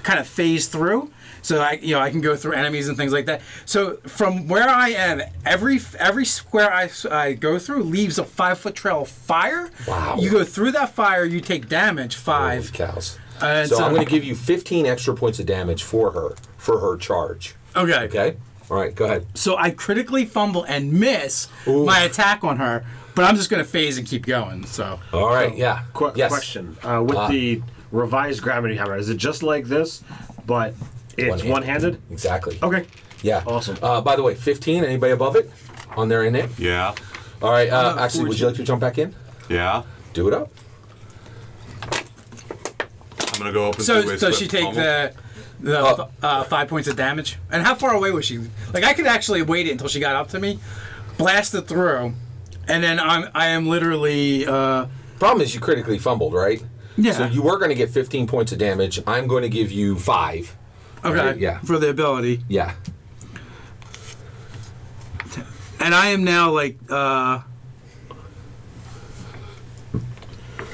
kind of phase through. So I can go through enemies and things like that. So from where I am, every square I go through leaves a 5-foot trail of fire. Wow. You go through that fire, you take damage 5. Holy cows. And So I'm going to give you 15 extra points of damage for her charge. Okay. Okay? All right, go ahead. So I critically fumble and miss Ooh. my attack on her, but I'm just going to phase and keep going. So. All right, yeah. Yes. Question. With the revised gravity hammer, is it just like this, but it's one-handed? Exactly. Okay. Yeah. Awesome. By the way, 15, anybody above it? On there in it? Yeah. All right, actually, would you like to jump back in? Yeah. Do it up. I'm gonna go open. So she take the 5 points of damage. And how far away was she? Like I could actually wait it until she got up to me, blast it through, and then I am literally. Problem is you critically fumbled, right? Yeah. So you were going to get 15 points of damage. I'm going to give you 5. Okay. Right, yeah. For the ability, Yeah. and I am now like. I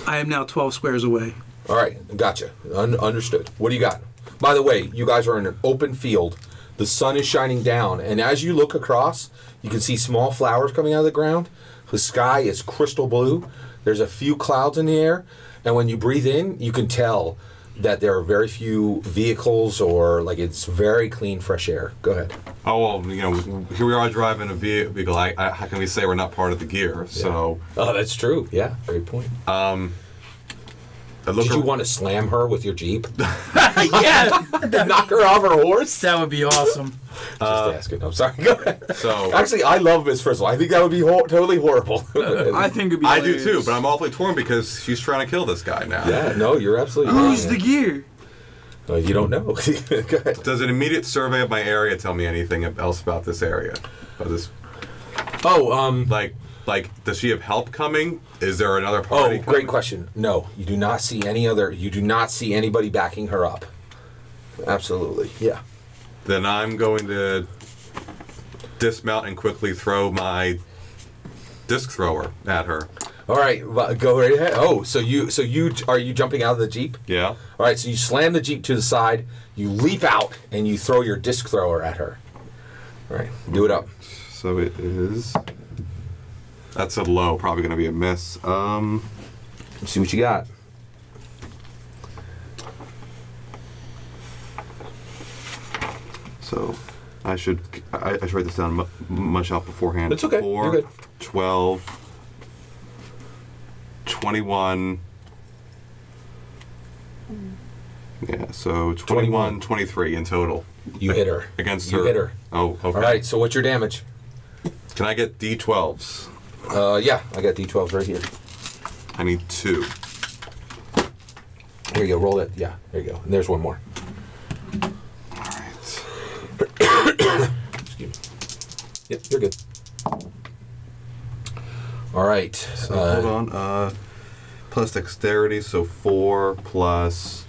am now 12 squares away. All right, gotcha. Understood. What do you got? By the way, you guys are in an open field. The sun is shining down, and as you look across, you can see small flowers coming out of the ground. The sky is crystal blue. There's a few clouds in the air, and when you breathe in, you can tell that there are very few vehicles, or like it's very clean, fresh air. Go ahead. Oh, well, you know, here we are driving a vehicle. How can we say we're not part of the gear? So. Oh, that's true. Yeah, great point. Did you want to slam her with your Jeep? Yeah, Knock her off her horse? that would be awesome. Just asking. I'm sorry. Go ahead. So Actually, I love Miss Frizzle. I think that would be totally horrible. I think it'd be I do hilarious. too, but I'm awfully torn because she's trying to kill this guy now. Yeah, no, you're absolutely Who's right. the gear? You don't know. Go ahead. Does an immediate survey of my area tell me anything else about this area? Of this, Oh, like, does she have help coming? Is there another party? great coming? question. No, you do not see any other. You do not see anybody backing her up. Absolutely, yeah. Then I'm going to dismount and quickly throw my disc thrower at her. All right, go right ahead. Oh, so you are you jumping out of the Jeep? Yeah. All right, so you slam the Jeep to the side, you leap out, and you throw your disc thrower at her. All right, do it up. So it is. That's a low, probably going to be a miss. Let's see what you got. So I should write this down much out beforehand. It's okay. 4, You're good. 12, 21. Yeah, so 21, 23 in total. You hit her. Against you her. hit her. Oh, okay. All right, so what's your damage? Can I get D12s? Yeah, I got D12s right here. I need 2. Here you go, roll it. Yeah, there you go. And there's one more. Alright. Excuse me. Yep, you're good. All right. So hold on. Plus dexterity, so 4 plus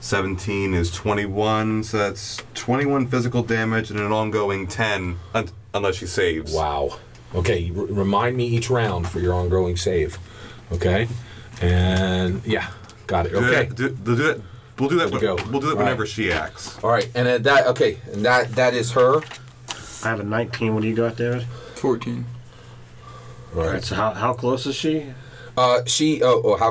17 is 21. So that's 21 physical damage and an ongoing 10, unless she saves. Wow. Okay, remind me each round for your ongoing save. Okay? And, yeah, got it. Okay. We'll do that. Good to go. We'll do that All whenever right. she acts. All right, and that is her. I have a 19. What do you got, David? 14. All All right. So how close is she? How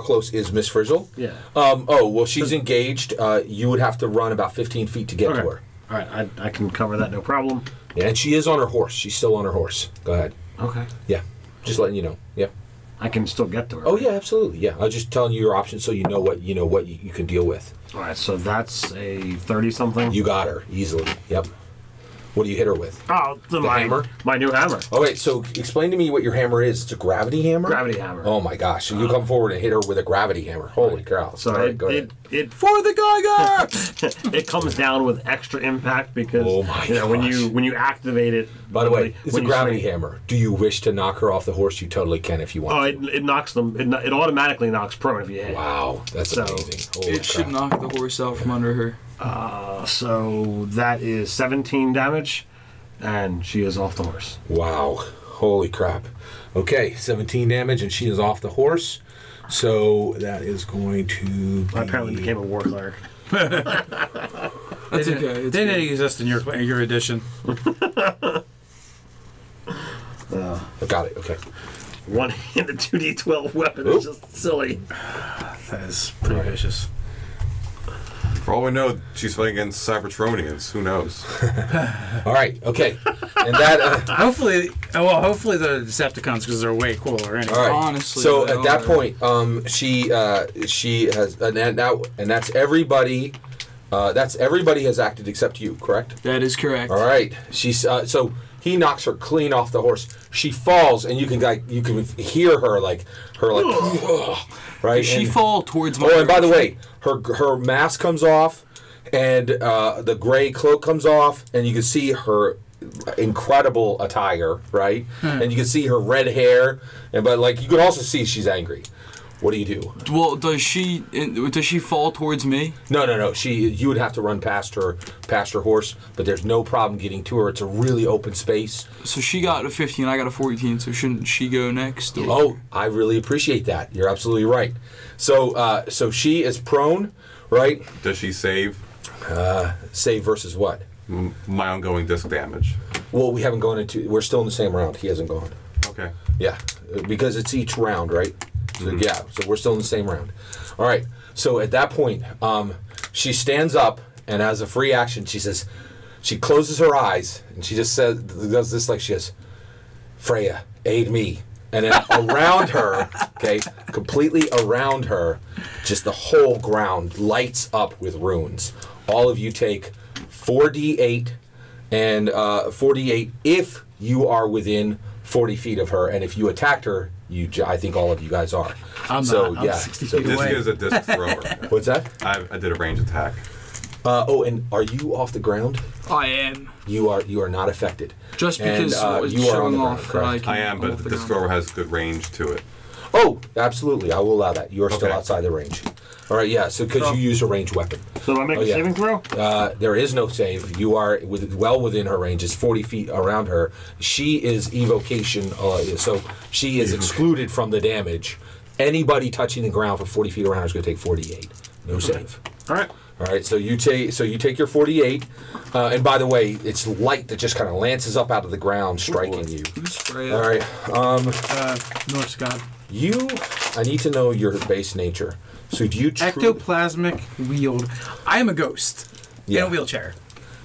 close is Miss Frizzle? Yeah. Well, she's engaged. You would have to run about 15 feet to get to her. All right. I can cover that. No problem. Yeah, and she is on her horse. She's still on her horse. Go ahead. Okay. Yeah, just letting you know. Yeah. I can still get to her. Oh yeah, absolutely. Yeah, I was just telling you your options so you know what you can deal with. All right. So that's a 30-something. You got her easily. Yep. What do you hit her with? Oh, my hammer? My new hammer. Oh wait, so explain to me what your hammer is. It's a gravity hammer. Gravity hammer. Oh my gosh! So you come forward and hit her with a gravity hammer. Holy cow! So All right, go ahead. it For the Gygax! it comes down with extra impact because Oh my when gosh. you activate it. By the way, it's a when you gravity swing- hammer. Do you wish to knock her off the horse? You totally can if you want. Oh, it knocks them. It automatically knocks prone if you hit. Wow, that's So, amazing. Holy It should crap. knock the horse out from under her. So that is 17 damage, and she is off the horse. Wow, holy crap. Okay, 17 damage, and she is off the horse. So that is going to be... I apparently became a war cleric. That's okay. It's They didn't good. exist in your edition. I got it. Okay. One-handed 2d12 weapon Oop. is just silly. That is pretty vicious. For all we know, she's fighting against Cybertronians. Who knows? All right. Okay. And that. Hopefully the Decepticons, because they're way cooler anyway. All right. Honestly, so they at that are. point, she has, and that's everybody. That's everybody has acted except you. Correct. That is correct. All right. She's so he knocks her clean off the horse. She falls, and you can hear her like right. Does she And- fall towards my Oh, and by the direction? way, her mask comes off, and the gray cloak comes off, and you can see her incredible attire, right? And you can see her red hair, but you can also see she's angry. What do you do? Well, does she fall towards me? No. You would have to run past her horse, but there's no problem getting to her. It's a really open space. So she got a 15, I got a 14, so shouldn't she go next? Or? Oh, I really appreciate that. You're absolutely right. So she is prone right? Does she save Save versus what? my ongoing disc damage? Well, we haven't gone into. We're still in the same round. He hasn't gone. Okay. Yeah, because it's each round, right? So yeah, so we're still in the same round. All right. So at that point, she stands up, and as a free action, she says, she closes her eyes, and she just does this like she says, "Freya, aid me." And then around her, okay, completely around her, just the whole ground lights up with runes. All of you take 4d8 and 4d8 if you are within 40 feet of her, and if you attacked her, I think all of you guys are. I'm so not. I'm yeah, 60 so feet This away. is a disc thrower. what's that? I did a range attack. Oh, and are you off the ground? I am. You are not affected. Just And, because what was you are on showing the off ground, that I correct? can. I am, but the disc thrower has good range to it. Oh, absolutely. I will allow that. You are still Okay. outside the range. All right, yeah. So because you use a ranged weapon, So do I make Oh, a yeah. saving throw? there is no save. You are well within her range. It's 40 feet around her. She is evocation, so she is excluded from the damage. Anybody touching the ground for 40 feet around her is going to take 48. No save. All right. All right, so you take your 48, and by the way, it's light that just kind of lances up out of the ground, striking you. All right, Norse god. I need to know your base nature. So do you Ectoplasmic wield. I am a ghost in Yeah. a wheelchair.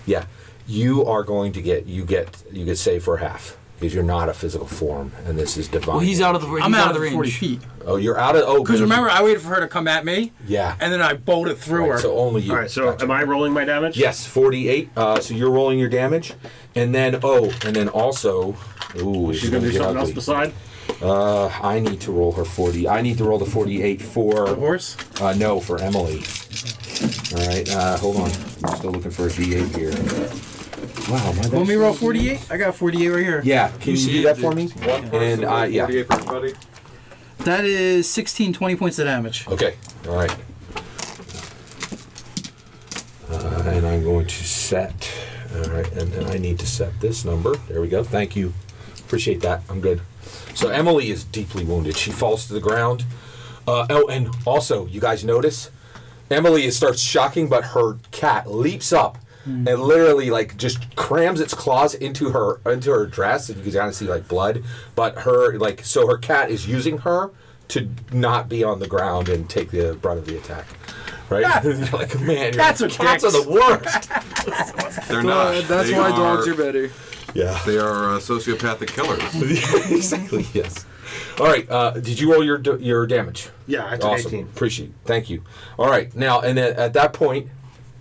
Yeah, you are going to get saved for half because you're not a physical form, and this is divine. Well, he's out of the. He's I'm out of of the the range. 40 feet. Oh, you're out of. Oh, Because remember, I waited for her to come at me, Yeah. and then I bolted through her. Right, so only you. All right. So Gotcha. am I rolling my damage? Yes, 48. So you're rolling your damage, and then also. Ooh, She's gonna do something else beside. I need to roll her 40. I need to roll the 48 for. The horse? No, for Emily. All right, hold on. I'm still looking for a D8 here. Wow, my Want me to roll 48? I got 48 right here. Yeah, can you do that for me? And yeah. 48 for everybody. That is 16, 20 points of damage. Okay. All right. And I'm going to set. All right, and then I need to set this number. There we go. Thank you. Appreciate that. I'm good. So Emily is deeply wounded. She falls to the ground. Oh, and also, you guys notice Emily starts shocking, but her cat leaps up and literally like just crams its claws into her dress, and you can kind of see like blood. But her her cat is using her to not be on the ground and take the brunt of the attack. Right? You're like, man, Cats are cats are dicks. the worst. They're not. That's They why dogs are better. Yeah. They are sociopathic killers. Exactly. Yes. All right. Did you roll your damage? Yeah, I took Awesome. 18. Appreciate it. Thank you. All right. Now, and at that point,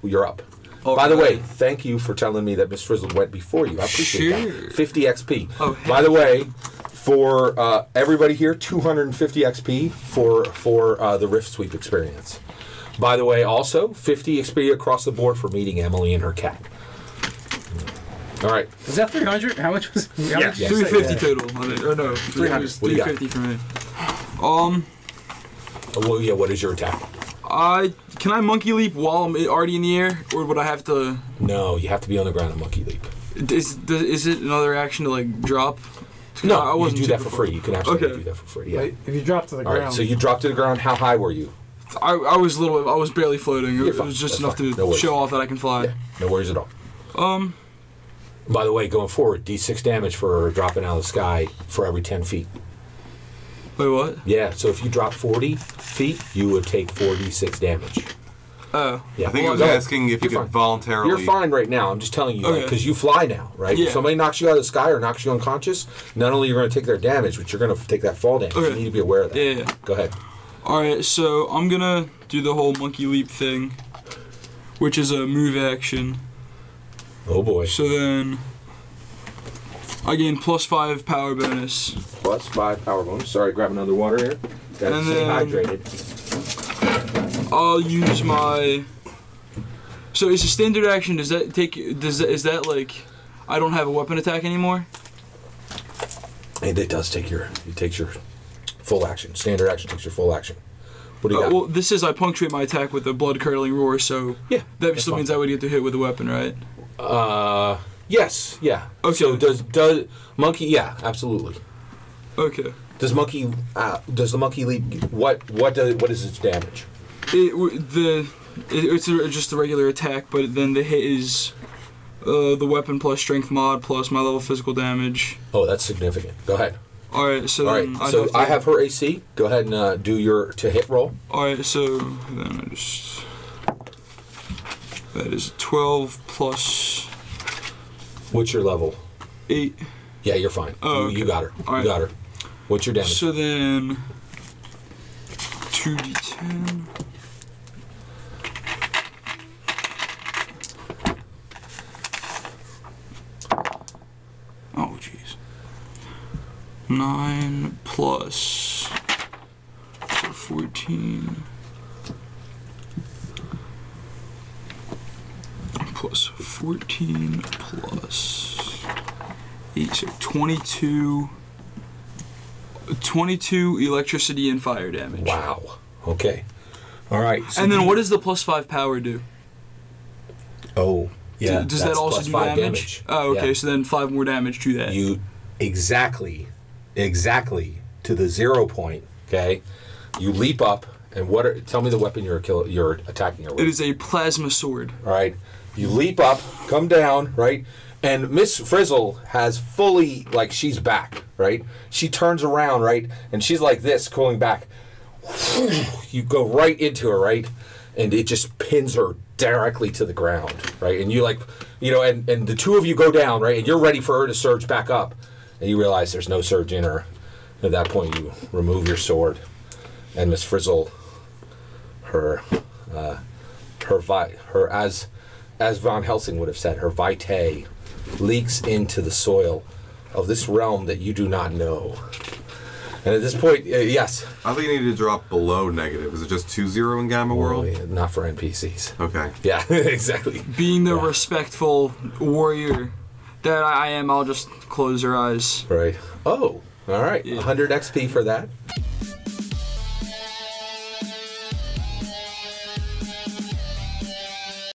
you're up. All By the right. way, thank you for telling me that Miss Frizzled went before you. I appreciate Sure. that. 50 XP. Oh, By the way, for everybody here, 250 XP for the Rift Sweep experience. By the way, also 50 XP across the board for meeting Emily and her cat. All right. Is that 300? How much was it? Yeah. Yes. 350 Yeah. total. I mean, or no, 300. What do you got? 350 for me. Well, yeah. What is your attack? Can I monkey leap while I'm already in the air, or would I have to? No, you have to be on the ground and monkey leap. Is it another action to like drop? No, I you wasn't do too that for free. You can absolutely Okay. do that for free. Yeah. Wait, if you drop to the All ground. right. So you dropped to the ground. How high were you? I was I was barely floating. You're It fine. was just That's enough fine. to No worries. show off that I can fly. Yeah. No worries at all. By the way, going forward, D6 damage for dropping out of the sky for every 10 feet. Wait, what? Yeah. So if you drop 40 feet, you would take 46 damage. Oh. Yeah. I think I was Go ahead. asking if you You're could fine. voluntarily. You're fine right now. I'm just telling you, Okay. because you fly now, right? Yeah. If somebody knocks you out of the sky or knocks you unconscious, not only are you going to take their damage, but you're going to take that fall damage. Okay. You need to be aware of that. Yeah. Go ahead. Alright, so I'm gonna do the whole monkey leap thing, which is a move action. Oh boy. So then I gain +5 power bonus. Plus 5 power bonus. Sorry, grab another water here. Gotta And stay then- hydrated. I'll use my. So is a standard action? Does that take? Is that like? I don't have a weapon attack anymore. And it does take it takes your full action. Standard action takes your full action. What do you got? Well, this is I punctuate my attack with a blood curdling roar, so Yeah, that that's still fine. means I would get to hit with a weapon, right? Yes, yeah. Okay. So does monkey? Yeah, absolutely. Okay. Does monkey? Does the monkey leap? What is its damage? The It's just a regular attack, but then the hit is the weapon plus strength mod plus my level of physical damage. Oh, that's significant. Go ahead. Alright, so All right, then so I have her AC. Go ahead and do your to hit roll. Alright, so then I just... That is 12 plus... What's your level? 8. Yeah, you're fine. Oh, You okay. got her. All right. You got her. What's your damage? So then... 2d10... Oh, jeez. 9 plus... So 14... Plus 14 plus 8, so 22 electricity and fire damage. Wow. Okay. All right. So And then what does the plus 5 power do? Oh, yeah. Does that that's also plus do 5 damage? Oh, okay, Yeah. so then 5 more damage to that. You exactly to the 0 point. Okay. You leap up and tell me the weapon you're attacking her with. It is a plasma sword. All right. You leap up, come down, right? And Miss Frizzle has fully, like, she's back, right? She turns around, right? And she's like this, going back. You go right into her, right? And it just pins her directly to the ground, right? And you, like, you know, and the two of you go down, right? And you're ready for her to surge back up. And you realize there's no surge in her. At that point, you remove your sword. And Miss Frizzle, as Von Helsing would have said, her vitae leaks into the soil of this realm that you do not know. And at this point, yes. I think you need to drop below negative. Is it just 2-0 in GammaWorld? Well, not for NPCs. Okay. Yeah, exactly. Being the respectful warrior that I am, I'll just close her eyes. Right. Oh, all right. Yeah. 100 XP for that.